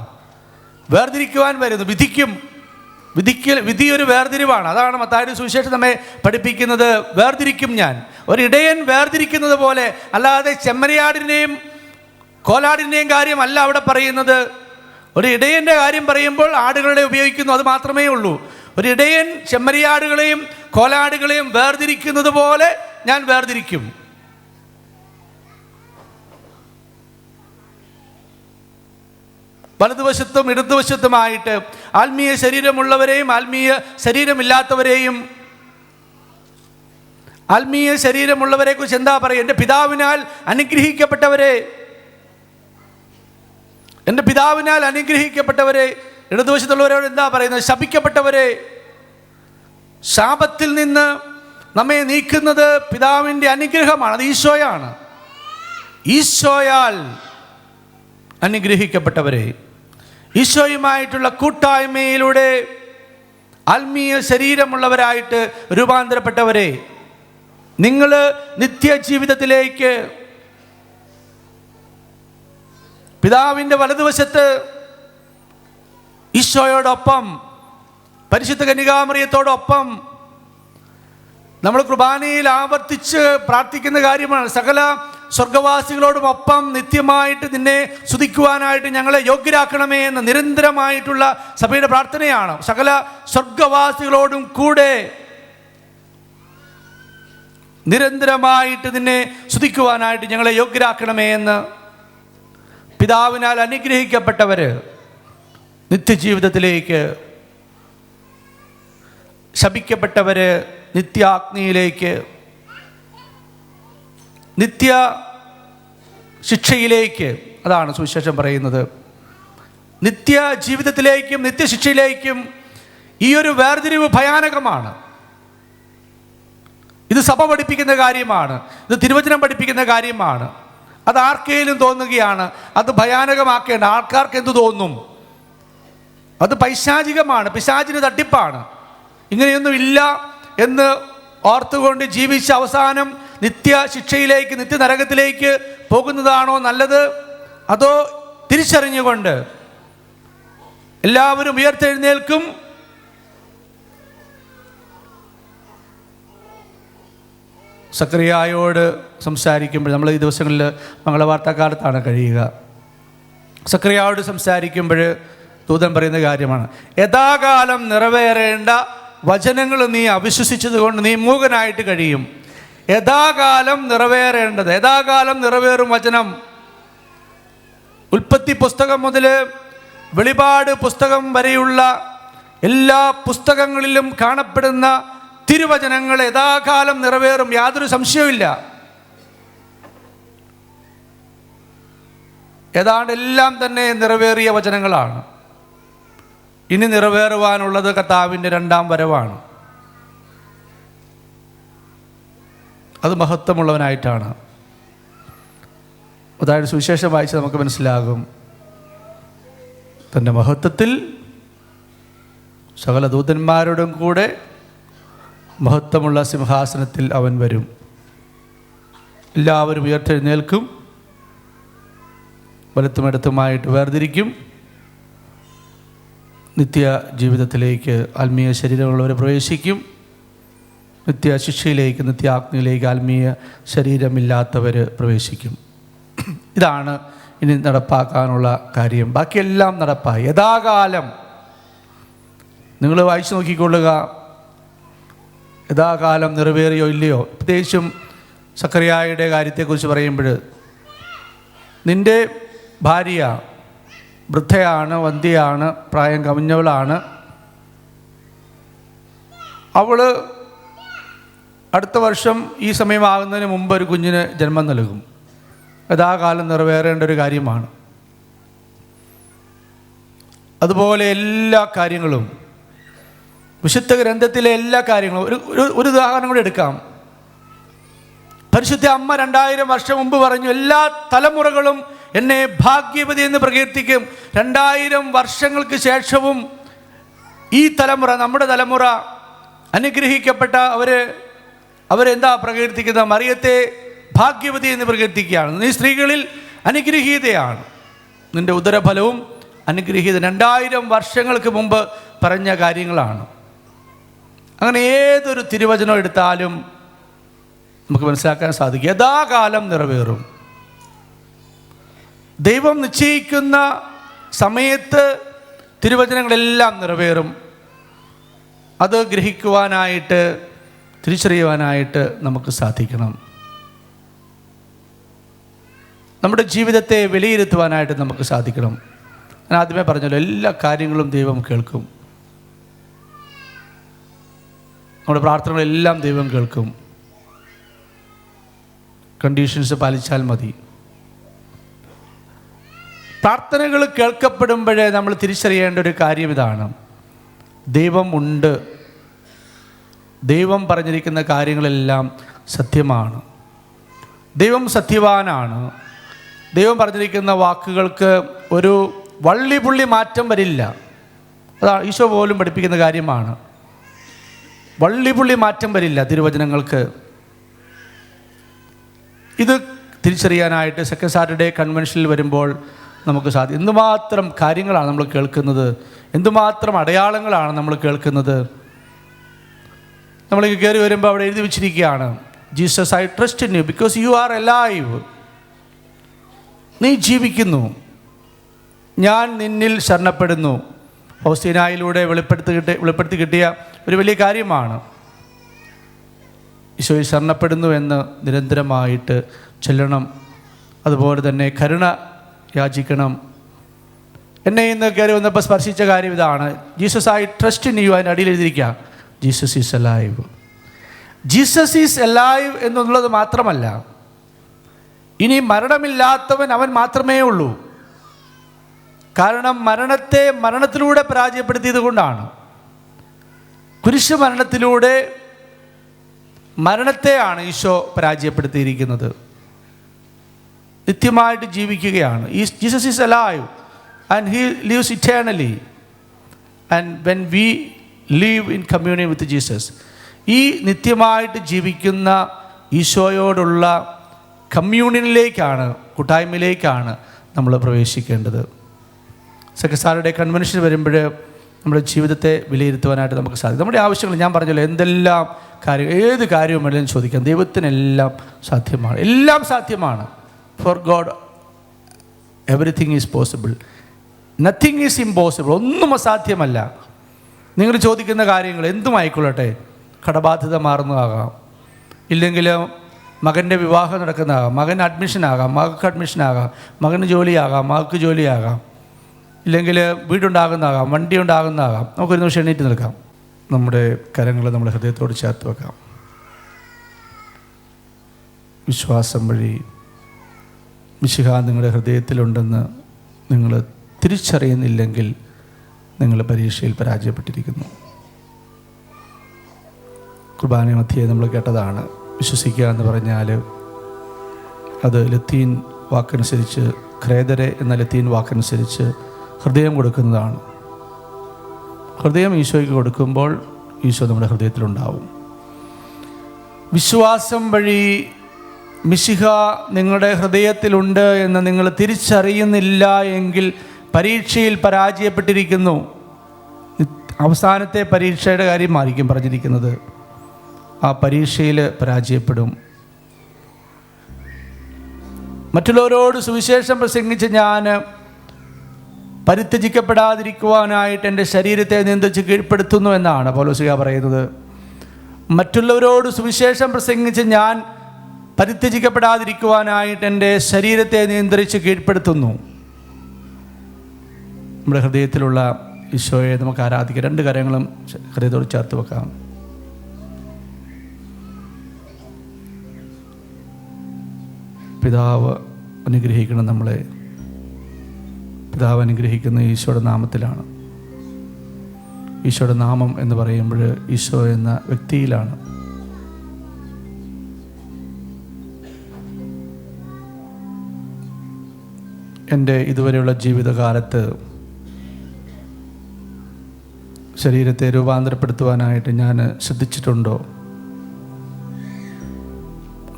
വേർതിരിക്കുവാൻ വരുന്നു, വിധിക്കും. വിധി ഒരു വേർതിരിവാണ്. അതാണ് മത്തായിയുടെ സുവിശേഷം നമ്മെ പഠിപ്പിക്കുന്നത്. വേർതിരിക്കും ഞാൻ. ഒരിടയൻ വേർതിരിക്കുന്നത് പോലെ, അല്ലാതെ ചെമ്മരിയാടിൻ്റെയും കോലാടിൻ്റെയും കാര്യമല്ല അവിടെ പറയുന്നത്. ഒരു ഇടയൻ്റെ കാര്യം പറയുമ്പോൾ ആടുകളെ ഉപയോഗിക്കുന്നു, അത് മാത്രമേ ഉള്ളൂ. ഒരു ഇടയൻ ചെമ്മരിയാടുകളെയും കോലാടുകളെയും വേർതിരിക്കുന്നത് പോലെ ഞാൻ വേർതിരിക്കും. വലതുവശത്തും ഇടതുവശത്തുമായിട്ട് ആത്മീയ ശരീരമുള്ളവരെയും ആത്മീയ ശരീരമില്ലാത്തവരെയും. ആത്മീയ ശരീരമുള്ളവരെ കുറിച്ച് എന്താ പറയുക? എൻ്റെ പിതാവിനാൽ അനുഗ്രഹിക്കപ്പെട്ടവരെ, എൻ്റെ പിതാവിനാൽ അനുഗ്രഹിക്കപ്പെട്ടവരെ. ഇടതുവശത്തുള്ളവരോട് എന്താ പറയുന്നത്? ശപിക്കപ്പെട്ടവരെ. ശാപത്തിൽ നിന്ന് നമ്മെ നീക്കുന്നത് പിതാവിൻ്റെ അനുഗ്രഹമാണ്, അത് ഈശോയാണ്. ഈശോയാൽ അനുഗ്രഹിക്കപ്പെട്ടവരെ, ഈശോയുമായിട്ടുള്ള കൂട്ടായ്മയിലൂടെ ആത്മീയ ശരീരമുള്ളവരായിട്ട് രൂപാന്തരപ്പെട്ടവരെ, നിങ്ങൾ നിത്യജീവിതത്തിലേക്ക് പിതാവിൻ്റെ വലതുവശത്ത് ഈശോയോടൊപ്പം, പരിശുദ്ധ കന്യകാമറിയത്തോടൊപ്പം നമ്മൾ കുർബാനയിൽ ആവർത്തിച്ച് പ്രാർത്ഥിക്കുന്ന കാര്യമാണ്. സകല സ്വർഗവാസികളോടും ഒപ്പം നിത്യമായിട്ട് നിന്നെ സ്തുതിക്കുവാനായിട്ട് ഞങ്ങളെ യോഗ്യരാക്കണമേ എന്ന നിരന്തരമായിട്ടുള്ള സഭയുടെ പ്രാർത്ഥനയാണ്. സകല സ്വർഗവാസികളോടും കൂടെ നിരന്തരമായിട്ട് നിന്നെ സ്തുതിക്കുവാനായിട്ട് ഞങ്ങളെ യോഗ്യരാക്കണമേ എന്ന്. പിതാവിനാൽ അനുഗ്രഹിക്കപ്പെട്ടവർ നിത്യജീവിതത്തിലേക്ക്, ശപിക്കപ്പെട്ടവർ നിത്യാഗ്നിയിലേക്ക്, നിത്യ ശിക്ഷയിലേക്ക്. അതാണ് സുവിശേഷം പറയുന്നത്. നിത്യ ജീവിതത്തിലേക്കും നിത്യശിക്ഷയിലേക്കും ഈ ഒരു വേർതിരിവ് ഭയാനകമാണ്. ഇത് സഭ പഠിപ്പിക്കുന്ന കാര്യമാണ്, ഇത് തിരുവചനം പഠിപ്പിക്കുന്ന കാര്യമാണ്. അത് ആർക്കെങ്കിലും തോന്നുകയാണ്, അത് ഭയാനകമാക്കേണ്ട. ആൾക്കാർക്ക് എന്തു തോന്നും? അത് പൈശാചികമാണ്, പിശാചിന് തട്ടിപ്പാണ്. ഇങ്ങനെയൊന്നും ഇല്ല എന്ന് ഓർത്തുകൊണ്ട് ജീവിച്ച അവസാനം നിത്യ ശിക്ഷയിലേക്ക്, നിത്യനരകത്തിലേക്ക് പോകുന്നതാണോ നല്ലത്? അതോ തിരിച്ചറിഞ്ഞുകൊണ്ട് എല്ലാവരും ഉയർത്തെഴുന്നേൽക്കും, സക്കറിയായോട് സംസാരിക്കുമ്പോൾ, നമ്മൾ ഈ ദിവസങ്ങളിൽ മംഗളവാർത്താക്കാലത്താണ് കഴിയുക, സക്കറിയായോട് സംസാരിക്കുമ്പോൾ ദൂതൻ പറയുന്ന കാര്യമാണ്, യഥാകാലം നിറവേറേണ്ട വചനങ്ങൾ നീ അവിശ്വസിച്ചത് കൊണ്ട് നീ മൂകനായിട്ട് കഴിയും. യഥാകാലം നിറവേറേണ്ടത്, യഥാകാലം നിറവേറും വചനം. ഉൽപ്പത്തി പുസ്തകം മുതൽ വെളിപാട് പുസ്തകം വരെയുള്ള എല്ലാ പുസ്തകങ്ങളിലും കാണപ്പെടുന്ന തിരുവചനങ്ങൾ യഥാകാലം നിറവേറും, യാതൊരു സംശയവുമില്ല. ഏതാണ്ട് എല്ലാം തന്നെ നിറവേറിയ വചനങ്ങളാണ്. ഇനി നിറവേറുവാനുള്ളത് കർത്താവിൻ്റെ രണ്ടാം വരവാണ്. അത് മഹത്വമുള്ളവനായിട്ടാണ്. അതായത് സുവിശേഷം വായിച്ച് നമുക്ക് മനസ്സിലാകും. തൻ്റെ മഹത്വത്തിൽ സകല ദൂതന്മാരോടും കൂടെ മഹത്വമുള്ള സിംഹാസനത്തിൽ അവൻ വരും. എല്ലാവരും ഉയർത്തെഴുന്നേൽക്കും, വലത്തും ഇടത്തുമായിട്ട് വേർതിരിക്കും. നിത്യ ജീവിതത്തിലേക്ക് ആത്മീയ ശരീരമുള്ളവർ പ്രവേശിക്കും. നിത്യ ശിക്ഷയിലേക്ക്, നിത്യാഗ്നിയിലേക്ക് ആത്മീയ ശരീരമില്ലാത്തവർ പ്രവേശിക്കും. ഇതാണ് ഇനി നടപ്പാക്കാനുള്ള കാര്യം. ബാക്കിയെല്ലാം നടപ്പായി. യഥാകാലം നിങ്ങൾ വായിച്ചു നോക്കിക്കൊള്ളുക. യഥാകാലം നിറവേറിയോ ഇല്ലയോ? പ്രത്യേകിച്ചും സക്കറിയായുടെ കാര്യത്തെക്കുറിച്ച് പറയുമ്പോൾ, നിൻ്റെ ഭാര്യ വൃദ്ധയാണ്, വന്ധ്യയാണ്, പ്രായം കവിഞ്ഞവളാണ്. അവൾ അടുത്ത വർഷം ഈ സമയമാകുന്നതിന് മുമ്പ് ഒരു കുഞ്ഞിന് ജന്മം നൽകും. യഥാകാലം നിറവേറേണ്ട ഒരു കാര്യമാണ്. അതുപോലെ എല്ലാ കാര്യങ്ങളും, വിശുദ്ധ ഗ്രന്ഥത്തിലെ എല്ലാ കാര്യങ്ങളും, ഒരു ഉദാഹരണം കൂടി എടുക്കാം. പരിശുദ്ധ അമ്മ 2000 വർഷം മുമ്പ് പറഞ്ഞു, എല്ലാ തലമുറകളും എന്നെ ഭാഗ്യവതി എന്ന് പ്രകീർത്തിക്കും. 2000 വർഷങ്ങൾക്ക് ശേഷവും ഈ തലമുറ, നമ്മുടെ തലമുറ അനുഗ്രഹിക്കപ്പെട്ട അവരെന്താ പ്രകീർത്തിക്കുന്നത്? മറിയത്തെ ഭാഗ്യവതി എന്ന് പ്രകീർത്തിക്കുകയാണ്. നീ സ്ത്രീകളിൽ അനുഗ്രഹീതയാണ്, നിൻ്റെ ഉദരഫലവും അനുഗ്രഹീത. 2000 വർഷങ്ങൾക്ക് മുമ്പ് പറഞ്ഞ കാര്യങ്ങളാണ്. അങ്ങനെ ഏതൊരു തിരുവചനം എടുത്താലും നമുക്ക് മനസ്സിലാക്കാൻ സാധിക്കും, യഥാകാലം നിറവേറും. ദൈവം നിശ്ചയിക്കുന്ന സമയത്ത് തിരുവചനങ്ങളെല്ലാം നിറവേറും. അത് ഗ്രഹിക്കുവാനായിട്ട്, തിരിച്ചറിയുവാനായിട്ട് നമുക്ക് സാധിക്കണം. നമ്മുടെ ജീവിതത്തെ വിലയിരുത്തുവാനായിട്ട് നമുക്ക് സാധിക്കണം. ഞാൻ ആദ്യമേ പറഞ്ഞല്ലോ, എല്ലാ കാര്യങ്ങളും ദൈവം കേൾക്കും. നമ്മുടെ പ്രാർത്ഥനകളെല്ലാം ദൈവം കേൾക്കും. കണ്ടീഷൻസ് പാലിച്ചാൽ മതി. പ്രാർത്ഥനകൾ കേൾക്കപ്പെടുമ്പോഴേ നമ്മൾ തിരിച്ചറിയേണ്ട ഒരു കാര്യം ഇതാണ്: ദൈവം ഉണ്ട്. ദൈവം പറഞ്ഞിരിക്കുന്ന കാര്യങ്ങളെല്ലാം സത്യമാണ്. ദൈവം സത്യവാനാണ്. ദൈവം പറഞ്ഞിരിക്കുന്ന വാക്കുകൾക്ക് ഒരു വള്ളിപുള്ളി മാറ്റം വരില്ല. അതാണ് ഈശോ പോലും പഠിപ്പിക്കുന്ന കാര്യമാണ്. വള്ളിപുള്ളി മാറ്റം വരില്ല തിരുവചനങ്ങൾക്ക്. ഇത് തിരിച്ചറിയാനായിട്ട് സെക്കൻഡ് സാറ്റർഡേ കൺവെൻഷനിൽ വരുമ്പോൾ നമുക്ക് സാധിക്കും. എന്തുമാത്രം കാര്യങ്ങളാണ് നമ്മൾ കേൾക്കുന്നത്, എന്തുമാത്രം അടയാളങ്ങളാണ് നമ്മൾ കേൾക്കുന്നത്. നമ്മളിങ്ങ് കയറി വരുമ്പോൾ അവിടെ എഴുതി വെച്ചിരിക്കുകയാണ്, Jesus I trust in you because you are alive. നീ ജീവിക്കുന്നു, ഞാൻ നിന്നിൽ ശരണപ്പെടുന്നു. ഹോസ്തീനായിലൂടെ വെളിപ്പെടുത്തി കിട്ടിയ ഒരു വലിയ കാര്യമാണ്. ഈശോയിൽ ശരണപ്പെടുന്നു എന്ന് നിരന്തരമായിട്ട് ചൊല്ലണം. അതുപോലെ തന്നെ കരുണ യാചിക്കണം. എന്നെ ഇന്ന് കയറി വന്നപ്പോൾ സ്പർശിച്ച കാര്യം ഇതാണ്, Jesus I trust in you. അതിൻ്റെ അടിയിൽ എഴുതിയിരിക്കുക, Jesus is alive. Jesus is alive എന്നുള്ളത് മാത്രമല്ല, ഇനി മരണമില്ലാത്തവൻ അവൻ മാത്രമേ ഉള്ളൂ. കാരണം മരണത്തെ മരണത്തിലൂടെ പരാജയപ്പെടുത്തിയത് കൊണ്ടാണ്. കുരിശ് മരണത്തിലൂടെ മരണത്തെയാണ് ഈശോ പരാജയപ്പെടുത്തിയിരിക്കുന്നത്. നിത്യമായിട്ട് ജീവിക്കുകയാണ്. Jesus is alive and he lives eternally. And when we live in communion with Jesus, ഈ നിത്യമായിട്ട് ജീവിക്കുന്ന ഈശോയോടുള്ള കമ്മ്യൂണിയനിലേക്കാണ്, കൂട്ടായ്മയിലേക്കാണ് നമ്മൾ പ്രവേശിക്കേണ്ടത്. സെക്കൻഡ് സാറ്റർഡേ കൺവെൻഷൻ വരുമ്പോൾ നമ്മുടെ ജീവിതത്തെ വിലയിരുത്തുവാനായിട്ട് നമുക്ക് സാധിക്കും. നമ്മുടെ ആവശ്യങ്ങൾ ഞാൻ പറഞ്ഞല്ലോ, എന്തെല്ലാം കാര്യം, ഏത് കാര്യവും എല്ലാം ചോദിക്കാം. ദൈവത്തിനെല്ലാം സാധ്യമാണ്, എല്ലാം സാധ്യമാണ്. For God everything is possible, nothing is impossible. ഒന്നും അസാധ്യമല്ല. നിങ്ങൾ ചോദിക്കുന്ന കാര്യങ്ങൾ എന്തുമായിക്കൊള്ളട്ടെ, കടബാധ്യത മാറുന്നതാകാം, ഇല്ലെങ്കിൽ മകൻ്റെ വിവാഹം നടക്കുന്നതാകാം, മകന് അഡ്മിഷനാകാം, മകൾക്ക് അഡ്മിഷനാകാം, മകന് ജോലിയാകാം, മകൾക്ക് ജോലിയാകാം, ഇല്ലെങ്കിൽ വീടുണ്ടാകുന്നതാകാം, വണ്ടി ഉണ്ടാകുന്നതാകാം. നമുക്കൊരു നിമിഷം എണീറ്റ് നിൽക്കാം. നമ്മുടെ കരങ്ങൾ നമ്മുടെ ഹൃദയത്തോട് ചേർത്ത് വെക്കാം. വിശ്വാസം വഴി മിശിഹ നിങ്ങളുടെ ഹൃദയത്തിലുണ്ടെന്ന് നിങ്ങൾ തിരിച്ചറിയുന്നില്ലെങ്കിൽ നിങ്ങൾ പരീക്ഷയിൽ പരാജയപ്പെട്ടിരിക്കുന്നു. കുർബാന മധ്യേ നമ്മൾ കേട്ടതാണ്, വിശ്വസിക്കുക എന്ന് പറഞ്ഞാൽ അത് ലത്തീൻ വാക്കനുസരിച്ച്, ഖ്രേദരെ എന്ന ലത്തീൻ വാക്കനുസരിച്ച് ഹൃദയം കൊടുക്കുന്നതാണ്. ഹൃദയം ഈശോയ്ക്ക് കൊടുക്കുമ്പോൾ ഈശോ നമ്മുടെ ഹൃദയത്തിലുണ്ടാവും. വിശ്വാസം വഴി മിശിഹ നിങ്ങളുടെ ഹൃദയത്തിലുണ്ട് എന്ന് നിങ്ങൾ തിരിച്ചറിയുന്നില്ല എങ്കിൽ പരീക്ഷയിൽ പരാജയപ്പെട്ടിരിക്കുന്നു. അവസാനത്തെ പരീക്ഷയുടെ കാര്യമായിരിക്കും പറഞ്ഞിരിക്കുന്നത്. ആ പരീക്ഷയിൽ പരാജയപ്പെടും. മറ്റുള്ളവരോട് സുവിശേഷം പ്രസംഗിച്ച് ഞാൻ പരിത്യജിക്കപ്പെടാതിരിക്കുവാനായിട്ട് എൻ്റെ ശരീരത്തെ നിയന്ത്രിച്ച് കീഴ്പ്പെടുത്തുന്നു എന്നാണ് പൗലോസ് പറയുന്നത്. മറ്റുള്ളവരോട് സുവിശേഷം പ്രസംഗിച്ച് ഞാൻ പരിത്യജിക്കപ്പെടാതിരിക്കുവാനായിട്ട് എൻ്റെ ശരീരത്തെ നിയന്ത്രിച്ച് കീഴ്പ്പെടുത്തുന്നു. നമ്മുടെ ഹൃദയത്തിലുള്ള ഈശോയെ നമുക്ക് ആരാധിക്കാം. രണ്ട് കാര്യങ്ങളും ഹൃദയത്തോട് ചേർത്ത് വെക്കാം. പിതാവ് അനുഗ്രഹിക്കണം നമ്മളെ. പിതാവ് അനുഗ്രഹിക്കുന്ന ഈശോയുടെ നാമത്തിലാണ്. ഈശോയുടെ നാമം എന്ന് പറയുമ്പോൾ ഈശോ എന്ന വ്യക്തിയിലാണ്. എൻ്റെ ഇതുവരെയുള്ള ജീവിതകാലത്ത് ശരീരത്തെ രൂപാന്തരപ്പെടുത്തുവാനായിട്ട് ഞാൻ ശ്രദ്ധിച്ചിട്ടുണ്ടോ?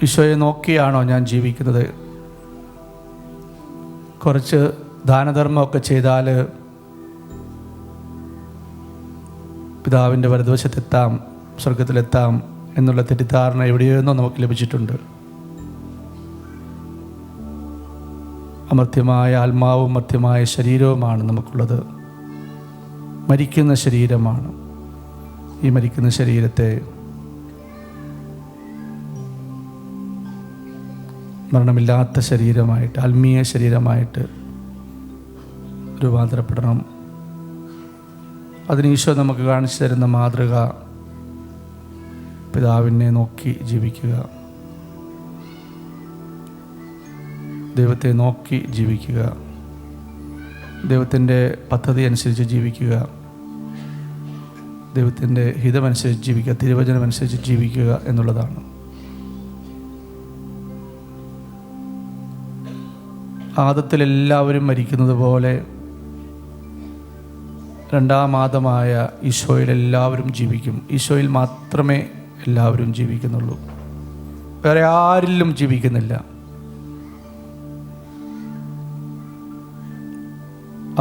ഈശോയെ നോക്കിയാണോ ഞാൻ ജീവിക്കുന്നത്? കുറച്ച് ദാനധർമ്മമൊക്കെ ചെയ്താൽ പിതാവിൻ്റെ വലതുവശത്തെത്താം, സ്വർഗത്തിലെത്താം എന്നുള്ള തെറ്റിദ്ധാരണ എവിടെയോ നമുക്ക് ലഭിച്ചിട്ടുണ്ട്. അമർത്യമായ ആത്മാവും മർത്യമായ ശരീരവുമാണ് നമുക്കുള്ളത്. മരിക്കുന്ന ശരീരമാണ്. ഈ മരിക്കുന്ന ശരീരത്തെ മരണമില്ലാത്ത ശരീരമായിട്ട്, ആത്മീയ ശരീരമായിട്ട് രൂപാന്തരപ്പെടണം. അതിന് ഈശോ നമുക്ക് കാണിച്ചു തരുന്ന മാതൃക പിതാവിനെ നോക്കി ജീവിക്കുക, ദൈവത്തെ നോക്കി ജീവിക്കുക, ദൈവത്തിൻ്റെ പദ്ധതി അനുസരിച്ച് ജീവിക്കുക, ദൈവത്തിൻ്റെ ഹിതമനുസരിച്ച് ജീവിക്കുക, തിരുവചനമനുസരിച്ച് ജീവിക്കുക എന്നുള്ളതാണ്. ആദത്തിൽ എല്ലാവരും മരിക്കുന്നത് പോലെ രണ്ടാം ആദമായ ഈശോയിൽ എല്ലാവരും ജീവിക്കും. ഈശോയിൽ മാത്രമേ എല്ലാവരും ജീവിക്കുന്നുള്ളൂ, വേറെ ആരിലും ജീവിക്കുന്നില്ല.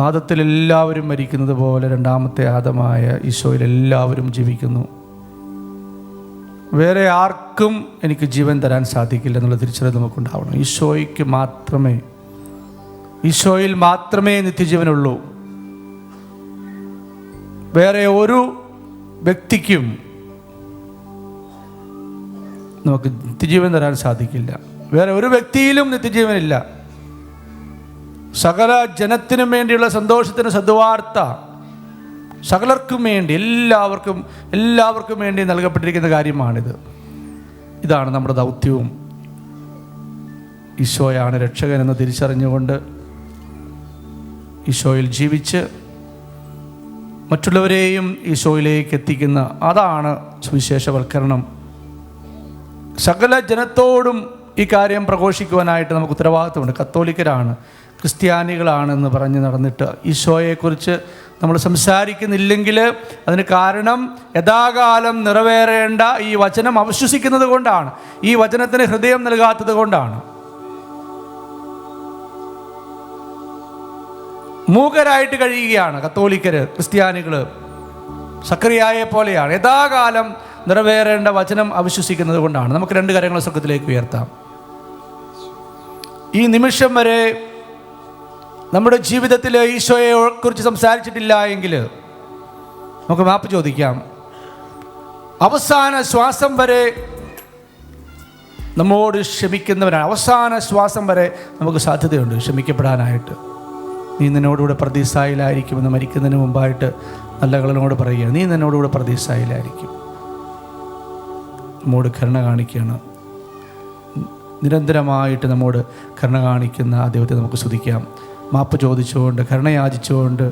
ആദത്തിൽ എല്ലാവരും മരിക്കുന്നത് പോലെ രണ്ടാമത്തെ ആദമായ ഈശോയിൽ എല്ലാവരും ജീവിക്കുന്നു. വേറെ ആർക്കും എനിക്ക് ജീവൻ തരാൻ സാധിക്കില്ല എന്നുള്ള തിരിച്ചറിവ് നമുക്കുണ്ടാവണം. ഈശോയിൽ മാത്രമേ നിത്യജീവനുള്ളൂ. വേറെ ഒരു വ്യക്തിക്കും നമുക്ക് നിത്യജീവൻ തരാൻ സാധിക്കില്ല. വേറെ ഒരു വ്യക്തിയിലും നിത്യജീവനില്ല. സകല ജനത്തിനും വേണ്ടിയുള്ള സന്തോഷത്തിന് സദ്വാർത്ത സകലർക്കും വേണ്ടി, എല്ലാവർക്കും വേണ്ടി നൽകപ്പെട്ടിരിക്കുന്ന കാര്യമാണിത്. ഇതാണ് നമ്മുടെ ദൗത്യവും. ഈശോയാണ് രക്ഷകനെന്ന് തിരിച്ചറിഞ്ഞുകൊണ്ട് ഈശോയിൽ ജീവിച്ച് മറ്റുള്ളവരെയും ഈശോയിലേക്ക് എത്തിക്കുന്ന, അതാണ് സുവിശേഷവൽക്കരണം. സകല ജനത്തോടും ഈ കാര്യം പ്രഘോഷിക്കുവാനായിട്ട് നമുക്ക് ഉത്തരവാദിത്വമുണ്ട്. കത്തോലിക്കരാണ്, ക്രിസ്ത്യാനികളാണെന്ന് പറഞ്ഞ് നടന്നിട്ട് ഈശോയെക്കുറിച്ച് നമ്മൾ സംസാരിക്കുന്നില്ലെങ്കിൽ അതിന് കാരണം യഥാകാലം നിറവേറേണ്ട ഈ വചനം അവിശ്വസിക്കുന്നത് കൊണ്ടാണ്, ഈ വചനത്തിന് ഹൃദയം നൽകാത്തത് കൊണ്ടാണ്. മൂകരായിട്ട് കഴിയുകയാണ് കത്തോലിക്കര്, ക്രിസ്ത്യാനികൾ. സക്കറിയായെ പോലെയാണ്. യഥാകാലം നിറവേറേണ്ട വചനം അവിശ്വസിക്കുന്നത് കൊണ്ടാണ്. നമുക്ക് രണ്ട് കാര്യങ്ങൾ സ്വർഗത്തിലേക്ക് ഉയർത്താം. ഈ നിമിഷം വരെ നമ്മുടെ ജീവിതത്തിൽ ഈശോയെ കുറിച്ച് സംസാരിച്ചിട്ടില്ല എങ്കിൽ നമുക്ക് മാപ്പ് ചോദിക്കാം. അവസാന ശ്വാസം വരെ നമ്മോട് ക്ഷമിക്കുന്നവരാണ്. അവസാന ശ്വാസം വരെ നമുക്ക് സാധ്യതയുണ്ട് ക്ഷമിക്കപ്പെടാനായിട്ട്. നീ നിന്നോടുകൂടെ പ്രതീക്ഷയിലായിരിക്കുമെന്ന് മരിക്കുന്നതിന് മുമ്പായിട്ട് നല്ല കളനോട് പറയുകയാണ്. നീ നിന്നോടുകൂടെ പ്രതീക്ഷയിലായിരിക്കും. നമ്മോട് കരുണ കാണിക്കുകയാണ്. നിരന്തരമായിട്ട് നമ്മോട് കരുണ കാണിക്കുന്ന ആ ദൈവത്തെ നമുക്ക് സ്തുതിക്കാം. മാപ്പ് ചോദിച്ചുകൊണ്ട്, കരുണയാചിച്ചുകൊണ്ട്,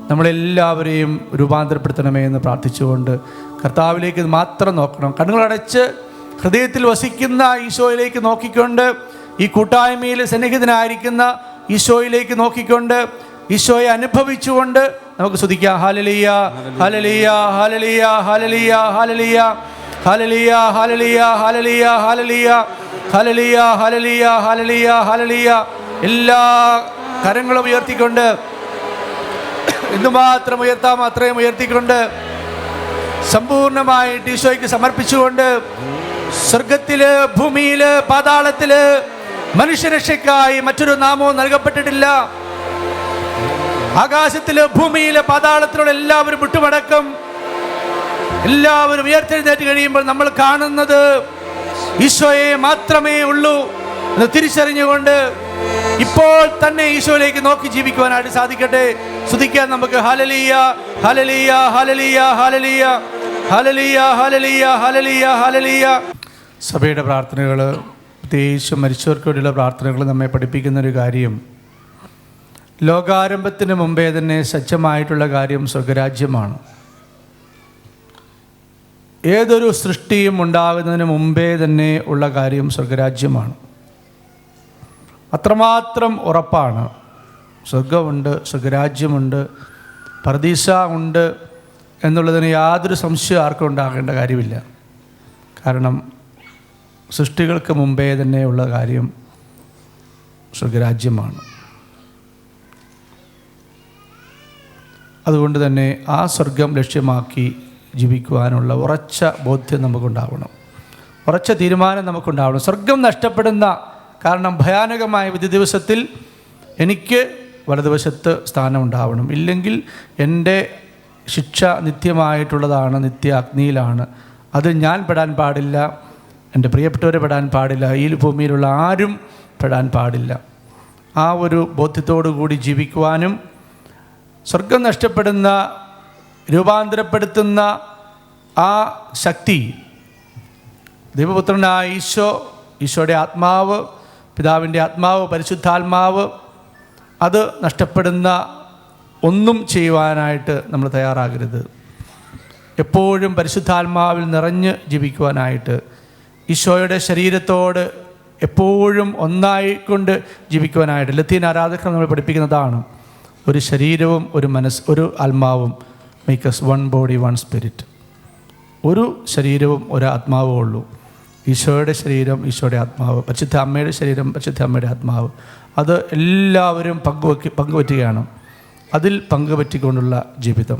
നമ്മളെല്ലാവരെയും രൂപാന്തരപ്പെടുത്തണമേ എന്ന് പ്രാർത്ഥിച്ചുകൊണ്ട് കർത്താവിലേക്ക് മാത്രം നോക്കണം. കണ്ണുകളടച്ച് ഹൃദയത്തിൽ വസിക്കുന്ന ഈശോയിലേക്ക് നോക്കിക്കൊണ്ട്, ഈ കൂട്ടായ്മയിൽ സന്നിഹിതനായിരിക്കുന്ന ഈശോയിലേക്ക് നോക്കിക്കൊണ്ട് ഈശോയെ അനുഭവിച്ചുകൊണ്ട് നമുക്ക് സ്തുതിക്കാം. Hallelujah, hallelujah, hallelujah, hallelujah, hallelujah, hallelujah, hallelujah, hallelujah, hallelujah, hallelujah, hallelujah, hallelujah, hallelujah. എല്ലാ കരങ്ങളും ഉയർത്തിക്കൊണ്ട്, എന്തുമാത്രം ഉയർത്താം അത്രയും ഉയർത്തിക്കൊണ്ട് സമ്പൂർണമായിട്ട് ഈശോയ്ക്ക് സമർപ്പിച്ചുകൊണ്ട് സ്വർഗത്തില്, ഭൂമിയില്, പാതാളത്തില് മനുഷ്യരക്ഷയ്ക്കായി മറ്റൊരു നാമവും നൽകപ്പെട്ടിട്ടില്ല. ആകാശത്തില്, ഭൂമിയില്, പാതാളത്തിലുള്ള എല്ലാവരും വിട്ടുമടക്കം എല്ലാവരും ഉയർത്തെഴുന്നേറ്റ് കഴിയുമ്പോൾ നമ്മൾ കാണുന്നത് ഈശോയെ മാത്രമേ ഉള്ളൂ എന്ന് തിരിച്ചറിഞ്ഞുകൊണ്ട് ഇപ്പോൾ തന്നെ ഈശോയിലേക്ക് നോക്കി ജീവിക്കുവാനായിട്ട് സാധിക്കട്ടെ. സ്തുതിക്കാൻ നമുക്ക്. Hallelujah, hallelujah, hallelujah, hallelujah, hallelujah, hallelujah, hallelujah, hallelujah. സഭയുടെ പ്രാർത്ഥനകൾ, പ്രത്യേകിച്ചും മരിച്ചവർക്ക് വേണ്ടിയുള്ള പ്രാർത്ഥനകൾ നമ്മെ പഠിപ്പിക്കുന്നൊരു കാര്യം, ലോകാരംഭത്തിന് മുമ്പേ തന്നെ സജ്ജമായിട്ടുള്ള കാര്യം സ്വർഗരാജ്യമാണ്. ഏതൊരു സൃഷ്ടിയും ഉണ്ടാകുന്നതിന് മുമ്പേ തന്നെ ഉള്ള കാര്യം സ്വർഗരാജ്യമാണ്. അത്രമാത്രം ഉറപ്പാണ്. സ്വർഗമുണ്ട്, സ്വർഗരാജ്യമുണ്ട്, പർദീസ ഉണ്ട് എന്നുള്ളതിന് യാതൊരു സംശയം ആർക്കും ഉണ്ടാകേണ്ട കാര്യമില്ല. കാരണം സൃഷ്ടികൾക്ക് മുമ്പേ തന്നെ ഉള്ള കാര്യം സ്വർഗരാജ്യമാണ്. അതുകൊണ്ട് തന്നെ ആ സ്വർഗം ലക്ഷ്യമാക്കി ജീവിക്കുവാനുള്ള ഉറച്ച ബോധ്യം നമുക്കുണ്ടാവണം, ഉറച്ച തീരുമാനം നമുക്കുണ്ടാവണം. സ്വർഗം നഷ്ടപ്പെടുന്ന കാരണം ഭയാനകമായ വിധി ദിവസത്തിൽ എനിക്ക് വലതുവശത്ത് സ്ഥാനം ഉണ്ടാവണം, ഇല്ലെങ്കിൽ എൻ്റെ ശിക്ഷ നിത്യമായിട്ടുള്ളതാണ്, നിത്യ അഗ്നിയിലാണ്. അത് ഞാൻ പെടാൻ പാടില്ല, എൻ്റെ പ്രിയപ്പെട്ടവരെ പെടാൻ പാടില്ല, ഈ ഭൂമിയിലുള്ള ആരും പെടാൻ പാടില്ല. ആ ഒരു ബോധ്യത്തോടു കൂടി ജീവിക്കുവാനും സ്വർഗം നഷ്ടപ്പെടുന്ന, രൂപാന്തരപ്പെടുത്തുന്ന ആ ശക്തി ദൈവപുത്രനായ ഈശോ, ഈശോയുടെ ആത്മാവ്, പിതാവിൻ്റെ ആത്മാവ്, പരിശുദ്ധാത്മാവ്, അത് നഷ്ടപ്പെടുന്ന ഒന്നും ചെയ്യുവാനായിട്ട് നമ്മൾ തയ്യാറാകരുത്. എപ്പോഴും പരിശുദ്ധാത്മാവിൽ നിറഞ്ഞ് ജീവിക്കുവാനായിട്ട്, ഈശോയുടെ ശരീരത്തോട് എപ്പോഴും ഒന്നായിക്കൊണ്ട് ജീവിക്കുവാനായിട്ട് ലത്തീൻ ആരാധകർ നമ്മൾ പഠിപ്പിക്കുന്നതാണ്. ഒരു ശരീരവും ഒരു മനസ്സ്, ഒരു ആത്മാവും, മേക്കസ് വൺ ബോഡി വൺ സ്പിരിറ്റ്. ഒരു ശരീരവും ഒരു ആത്മാവേ ഉള്ളൂ. ഈശോയുടെ ശരീരം, ഈശോയുടെ ആത്മാവ്, പരിശുദ്ധ അമ്മയുടെ ശരീരം, പരിശുദ്ധ അമ്മയുടെ ആത്മാവ്. അത് എല്ലാവരും പങ്കുപറ്റുകയാണ്. അതിൽ പങ്കുപറ്റിക്കൊണ്ടുള്ള ജീവിതം.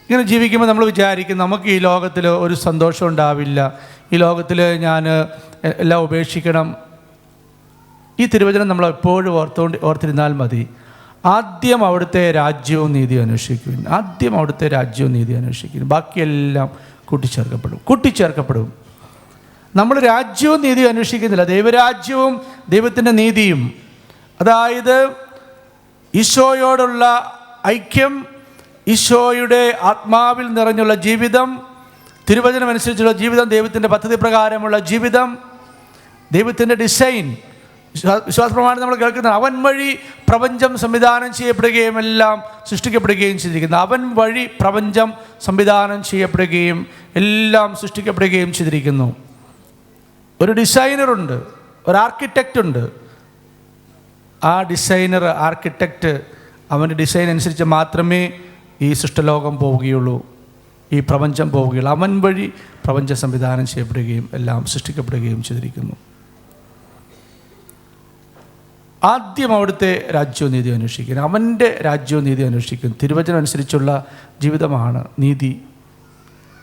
ഇങ്ങനെ ജീവിക്കുമ്പോൾ നമ്മൾ വിചാരിക്കും നമുക്ക് ഈ ലോകത്തിൽ ഒരു സന്തോഷം ഉണ്ടാവില്ല, ഈ ലോകത്തിൽ ഞാൻ എല്ലാം ഉപേക്ഷിക്കണം. ഈ തിരുവചനം നമ്മൾ എപ്പോഴും ഓർത്തിരുന്നാൽ മതി. ആദ്യം അവിടുത്തെ രാജ്യവും നീതി അന്വേഷിക്കും, ആദ്യം അവിടുത്തെ രാജ്യവും നീതി അന്വേഷിക്കും, ബാക്കിയെല്ലാം കൂട്ടിച്ചേർക്കപ്പെടും. നമ്മൾ രാജ്യവും നീതിയും അന്വേഷിക്കുന്നില്ല, ദൈവരാജ്യവും ദൈവത്തിൻ്റെ നീതിയും. അതായത് ഈശോയോടുള്ള ഐക്യം, ഈശോയുടെ ആത്മാവിൽ നിറഞ്ഞുള്ള ജീവിതം, തിരുവചനം അനുസരിച്ചുള്ള ജീവിതം, ദൈവത്തിൻ്റെ പദ്ധതി പ്രകാരമുള്ള ജീവിതം, ദൈവത്തിൻ്റെ ഡിസൈൻ. വിശ്വാസപ്രമാണം നമ്മൾ കേൾക്കുന്നത് അവൻ വഴി പ്രപഞ്ചം സംവിധാനം ചെയ്യപ്പെടുകയും എല്ലാം സൃഷ്ടിക്കപ്പെടുകയും ചെയ്തിരിക്കുന്നു. അവൻ വഴി പ്രപഞ്ചം സംവിധാനം ചെയ്യപ്പെടുകയും എല്ലാം സൃഷ്ടിക്കപ്പെടുകയും ചെയ്തിരിക്കുന്നു. ഒരു ഡിസൈനറുണ്ട്, ഒരു ആർക്കിടെക്റ്റ് ഉണ്ട്. ആ ഡിസൈനർ, ആർക്കിടെക്റ്റ്, അവൻ്റെ ഡിസൈൻ അനുസരിച്ച് മാത്രമേ ഈ സൃഷ്ടലോകം പോവുകയുള്ളൂ, ഈ പ്രപഞ്ചം പോവുകയുള്ളൂ. അവൻ വഴി പ്രപഞ്ച സംവിധാനം ചെയ്യപ്പെടുകയും എല്ലാം സൃഷ്ടിക്കപ്പെടുകയും ചെയ്തിരിക്കുന്നു. ആദ്യം അവിടുത്തെ രാജ്യവും നീതി അന്വേഷിക്കുന്നു, അവൻ്റെ രാജ്യവും നീതി അന്വേഷിക്കുന്നു. തിരുവചനം അനുസരിച്ചുള്ള ജീവിതമാണ് നീതി.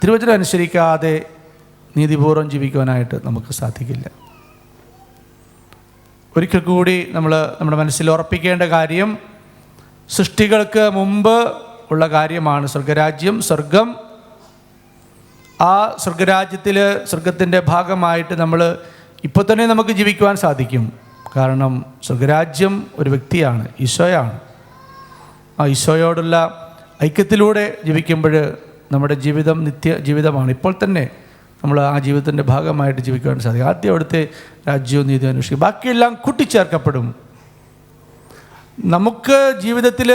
തിരുവചനം അനുസരിക്കാതെ നീതിപൂർവ്വം ജീവിക്കുവാനായിട്ട് നമുക്ക് സാധിക്കില്ല. ഒരിക്കൽ കൂടി നമ്മൾ നമ്മുടെ മനസ്സിൽ ഉറപ്പിക്കേണ്ട കാര്യം, സൃഷ്ടികൾക്ക് മുമ്പ് ഉള്ള കാര്യമാണ് സ്വർഗരാജ്യം, സ്വർഗം. ആ സ്വർഗരാജ്യത്തിൽ, സ്വർഗത്തിൻ്റെ ഭാഗമായിട്ട് നമ്മൾ ഇപ്പോൾ തന്നെ നമുക്ക് ജീവിക്കുവാൻ സാധിക്കും. കാരണം സ്വർഗരാജ്യം ഒരു വ്യക്തിയാണ്, ഈശോയാണ്. ആ ഈശോയോടുള്ള ഐക്യത്തിലൂടെ ജീവിക്കുമ്പോൾ നമ്മുടെ ജീവിതം നിത്യ ജീവിതമാണ്. ഇപ്പോൾ തന്നെ നമ്മൾ ആ ജീവിതത്തിൻ്റെ ഭാഗമായിട്ട് ജീവിക്കുവാൻ സാധിക്കും. ആദ്യം അവിടുത്തെ രാജ്യവും നീതി അന്വേഷിക്കും, ബാക്കിയെല്ലാം കൂട്ടിച്ചേർക്കപ്പെടും. നമുക്ക് ജീവിതത്തിൽ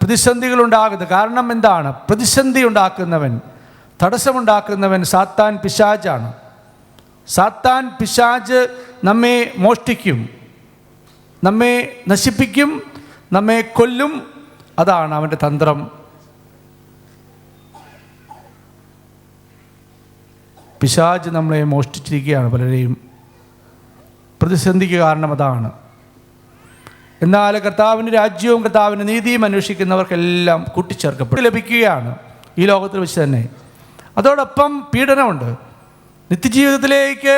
പ്രതിസന്ധികളുണ്ടാകുന്നത് കാരണം എന്താണ്? പ്രതിസന്ധി ഉണ്ടാക്കുന്നവൻ, തടസ്സമുണ്ടാക്കുന്നവൻ സാത്താൻ, പിശാചാണ്. സാത്താൻ, പിശാച് നമ്മെ മോഷ്ടിക്കും, നമ്മെ നശിപ്പിക്കും, നമ്മെ കൊല്ലും. അതാണ് അവൻ്റെ തന്ത്രം. പിശാച് നമ്മളെ മോഷ്ടിച്ചിരിക്കുകയാണ്. പലരെയും പ്രതിസന്ധിക്ക് കാരണം അതാണ്. എന്നാൽ കർത്താവിൻ്റെ രാജ്യവും കർത്താവിൻ്റെ നീതിയും അന്വേഷിക്കുന്നവർക്കെല്ലാം കൂട്ടിച്ചേർക്കപ്പെട്ട് ലഭിക്കുകയാണ് ഈ ലോകത്തിൽ വെച്ച് തന്നെ. അതോടൊപ്പം പീഡനമുണ്ട്. നിത്യജീവിതത്തിലേക്ക്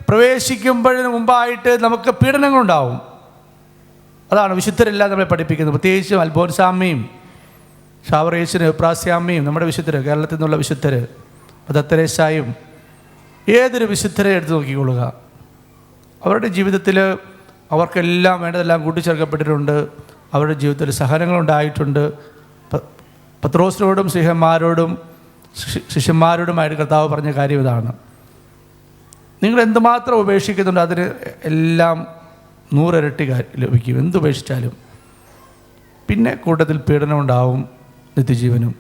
പ്രവേശിക്കുമ്പോഴതിന് മുമ്പായിട്ട് നമുക്ക് പീഡനങ്ങളുണ്ടാവും. അതാണ് വിശുദ്ധരെല്ലാം നമ്മളെ പഠിപ്പിക്കുന്നത്. പ്രത്യേകിച്ചും അൽഫോൻസാമ്മയും ഷാവറേശനും എപ്രാസ്യാമ്മയും നമ്മുടെ വിശുദ്ധർ, കേരളത്തിൽ നിന്നുള്ള വിശുദ്ധർ, മദർ തെരേസായും, ഏതൊരു വിശുദ്ധരെ എടുത്തു നോക്കിക്കൊള്ളുക. അവരുടെ ജീവിതത്തിൽ അവർക്കെല്ലാം വേണ്ടതെല്ലാം കൂട്ടിച്ചേർക്കപ്പെട്ടിട്ടുണ്ട്. അവരുടെ ജീവിതത്തിൽ സഹനങ്ങളുണ്ടായിട്ടുണ്ട്. പത്രോസിനോടും ശിഷ്യന്മാരോടുമായിട്ട് കർത്താവ് പറഞ്ഞ കാര്യം ഇതാണ്: നിങ്ങൾ എന്തുമാത്രം ഉപേക്ഷിക്കുന്നുണ്ട് അതിന് എല്ലാം 100 ഇരട്ടി ലഭിക്കും. എന്തുപേക്ഷിച്ചാലും. പിന്നെ കൂട്ടത്തിൽ പീഡനം ഉണ്ടാവും, നിത്യജീവനും.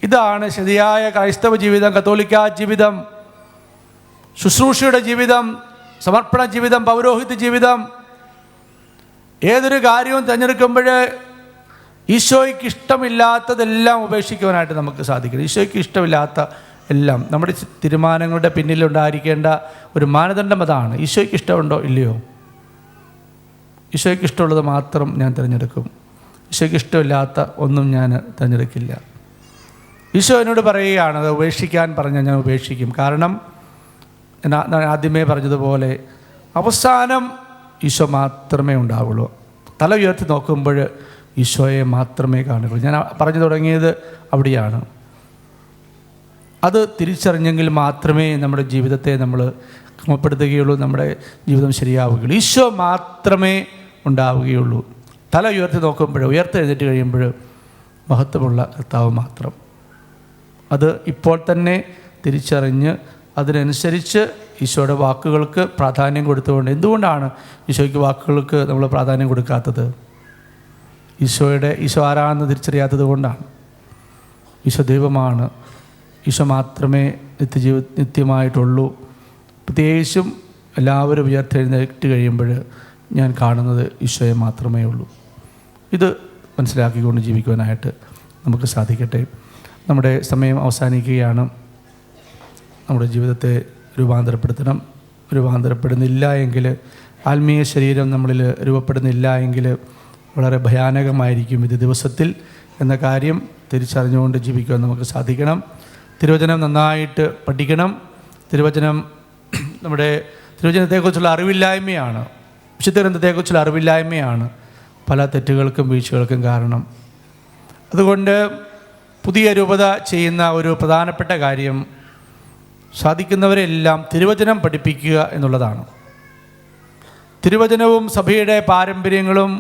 ഇതാണ് ശരിയായ ക്രൈസ്തവ ജീവിതം, കത്തോലിക്കാ ജീവിതം, ശുശ്രൂഷയുടെ ജീവിതം, സമർപ്പണ ജീവിതം, പൗരോഹിത്യ ജീവിതം. ഏതൊരു കാര്യവും തിരഞ്ഞെടുക്കുമ്പോൾ ഈശോയ്ക്ക് ഇഷ്ടമില്ലാത്തതെല്ലാം ഉപേക്ഷിക്കുവാനായിട്ട് നമുക്ക് സാധിക്കണം. ഈശോയ്ക്ക് ഇഷ്ടമില്ലാത്ത എല്ലാം. നമ്മുടെ തീരുമാനങ്ങളുടെ പിന്നിലുണ്ടായിരിക്കേണ്ട ഒരു മാനദണ്ഡം അതാണ്. ഈശോയ്ക്ക് ഇഷ്ടമുണ്ടോ ഇല്ലയോ? ഈശോയ്ക്ക് ഇഷ്ടമുള്ളത് മാത്രം ഞാൻ തിരഞ്ഞെടുക്കും. ഈശോയ്ക്ക് ഇഷ്ടമില്ലാത്ത ഒന്നും ഞാൻ തിരഞ്ഞെടുക്കില്ല. ഈശോ എന്നോട് പറയുകയാണ്, അത് ഉപേക്ഷിക്കാൻ പറഞ്ഞാൽ ഞാൻ ഉപേക്ഷിക്കും. കാരണം ഞാൻ ആദ്യമേ പറഞ്ഞതുപോലെ അവസാനം ഈശോ മാത്രമേ ഉണ്ടാവുള്ളൂ. തല ഉയർത്തി നോക്കുമ്പോൾ ഈശോയെ മാത്രമേ കാണുകയുള്ളൂ. ഞാൻ പറഞ്ഞു തുടങ്ങിയത് അവിടെയാണ്. അത് തിരിച്ചറിഞ്ഞെങ്കിൽ മാത്രമേ നമ്മുടെ ജീവിതത്തെ നമ്മൾ ക്രമപ്പെടുത്തുകയുള്ളൂ, നമ്മുടെ ജീവിതം ശരിയാവുകയുള്ളൂ. ഈശോ മാത്രമേ ഉണ്ടാവുകയുള്ളൂ. തല ഉയർത്തി നോക്കുമ്പോൾ, ഉയർത്തെഴുന്നേറ്റ് കഴിയുമ്പോൾ മഹത്വമുള്ള കർത്താവ് മാത്രം. അത് ഇപ്പോൾ തന്നെ തിരിച്ചറിഞ്ഞ് അതിനനുസരിച്ച് ഈശോയുടെ വാക്കുകൾക്ക് പ്രാധാന്യം കൊടുത്തുകൊണ്ട്. എന്തുകൊണ്ടാണ് ഈശോയ്ക്ക് വാക്കുകൾക്ക് നമ്മൾ പ്രാധാന്യം കൊടുക്കാത്തത്? ഈശോ ആരാണെന്ന് തിരിച്ചറിയാത്തത് കൊണ്ടാണ്. ഈശോ ദൈവമാണ്. ഈശോ മാത്രമേ നിത്യമായിട്ടുള്ളൂ. പ്രത്യേകിച്ചും എല്ലാവരും ഉയർത്തെഴുന്നേറ്റ് കഴിയുമ്പോൾ ഞാൻ കാണുന്നത് ഈശോയെ മാത്രമേ ഉള്ളൂ. ഇത് മനസ്സിലാക്കിക്കൊണ്ട് ജീവിക്കുവാനായിട്ട് നമുക്ക് സാധിക്കട്ടെ. നമ്മുടെ സമയം അവസാനിക്കുകയാണ്. നമ്മുടെ ജീവിതത്തെ രൂപാന്തരപ്പെടുത്തണം. രൂപാന്തരപ്പെടുന്നില്ല എങ്കിൽ, ആത്മീയ ശരീരം നമ്മളിൽ രൂപപ്പെടുന്നില്ല എങ്കിൽ വളരെ ഭയാനകമായിരിക്കും ഇത് ദിവസത്തിൽ എന്ന കാര്യം തിരിച്ചറിഞ്ഞുകൊണ്ട് ജീവിക്കുവാൻ നമുക്ക് സാധിക്കണം. തിരുവചനം നന്നായിട്ട് പഠിക്കണം. നമ്മുടെ തിരുവചനത്തെക്കുറിച്ചുള്ള അറിവില്ലായ്മയാണ്, വിശുദ്ധ ഗ്രന്ഥത്തെക്കുറിച്ചുള്ള അറിവില്ലായ്മയാണ് പല തെറ്റുകൾക്കും വീഴ്ചകൾക്കും കാരണം. അതുകൊണ്ട് പുതിയ രൂപത ചെയ്യുന്ന ഒരു പ്രധാനപ്പെട്ട കാര്യം സാധിക്കുന്നവരെല്ലാം തിരുവചനം പഠിപ്പിക്കുക എന്നുള്ളതാണ്. തിരുവചനവും സഭയുടെ പാരമ്പര്യങ്ങളും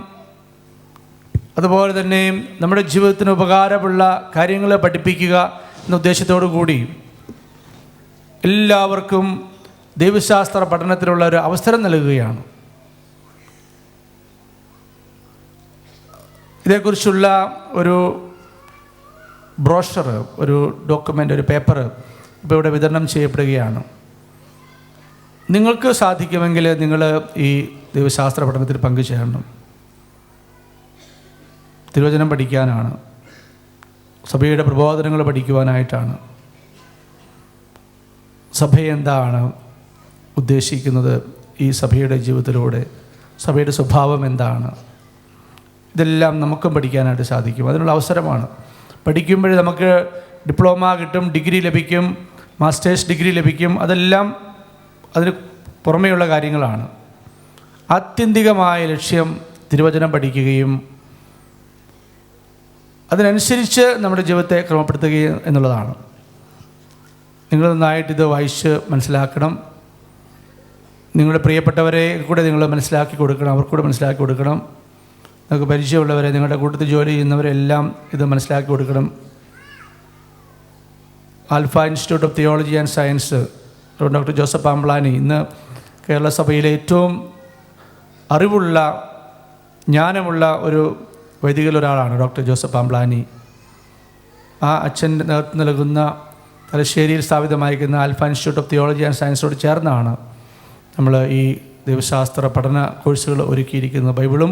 അതുപോലെ തന്നെ നമ്മുടെ ജീവിതത്തിന് ഉപകാരമുള്ള കാര്യങ്ങൾ പഠിപ്പിക്കുക എന്ന ഉദ്ദേശത്തോടു കൂടി എല്ലാവർക്കും ദൈവശാസ്ത്ര പഠനത്തിനുള്ള ഒരു അവസരം നൽകുകയാണ്. ഇതേക്കുറിച്ചുള്ള ഒരു ബ്രോഷർ, ഒരു ഡോക്യുമെൻ്റ്, ഒരു പേപ്പർ ഇപ്പോൾ ഇവിടെ വിതരണം ചെയ്യപ്പെടുകയാണ്. നിങ്ങൾക്ക് സാധിക്കുമെങ്കിൽ നിങ്ങൾ ഈ ദൈവശാസ്ത്ര പഠനത്തിൽ പങ്കുചേരണം. തിരുവചനം പഠിക്കാനാണ്, സഭയുടെ പ്രബോധനങ്ങൾ പഠിക്കുവാനായിട്ടാണ്. സഭ എന്താണ് ഉദ്ദേശിക്കുന്നത് ഈ സഭയുടെ ജീവിതത്തിലൂടെ, സഭയുടെ സ്വഭാവം എന്താണ്, ഇതെല്ലാം നമുക്കും പഠിക്കാനായിട്ട് സാധിക്കും. അതിനുള്ള അവസരമാണ്. പഠിക്കുമ്പോൾ നമുക്ക് ഡിപ്ലോമ കിട്ടും, ഡിഗ്രി ലഭിക്കും, മാസ്റ്റേഴ്സ് ഡിഗ്രി ലഭിക്കും. അതെല്ലാം അതിന് പുറമേയുള്ള കാര്യങ്ങളാണ്. ആത്യന്തികമായ ലക്ഷ്യം തിരുവചനം പഠിക്കുകയും അതിനനുസരിച്ച് നമ്മുടെ ജീവിതത്തെ ക്രമപ്പെടുത്തുകയും എന്നുള്ളതാണ്. നിങ്ങൾ നന്നായിട്ടിത് വായിച്ച് മനസ്സിലാക്കണം. നിങ്ങളുടെ പ്രിയപ്പെട്ടവരെ കൂടെ നിങ്ങൾ മനസ്സിലാക്കി കൊടുക്കണം, അവർക്കൂടെ മനസ്സിലാക്കി കൊടുക്കണം. നിങ്ങൾക്ക് പരിചയമുള്ളവരെ, നിങ്ങളുടെ കൂട്ടത്തിൽ ജോലി ചെയ്യുന്നവരെല്ലാം ഇത് മനസ്സിലാക്കി കൊടുക്കണം. Alpha institute of theology and science doctor Joseph Pamplany, ഇന്ന് കേരള സഭയിലെ ഏറ്റവും അറിവുള്ള, ജ്ഞാനമുള്ള ഒരു വൈദികരിലൊരാളാണ് ഡോക്ടർ ജോസഫ് പാംബ്ലാനി. ആ അച്ഛൻ്റെ നേതൃത്വം നൽകുന്ന തലശ്ശേരിയിൽ സ്ഥാപിതമായിരിക്കുന്ന alpha institute of theology and സയൻസോട് ചേർന്നാണ് നമ്മൾ ഈ ദൈവശാസ്ത്ര പഠന കോഴ്സുകൾ ഒരുക്കിയിരിക്കുന്നത്. ബൈബിളും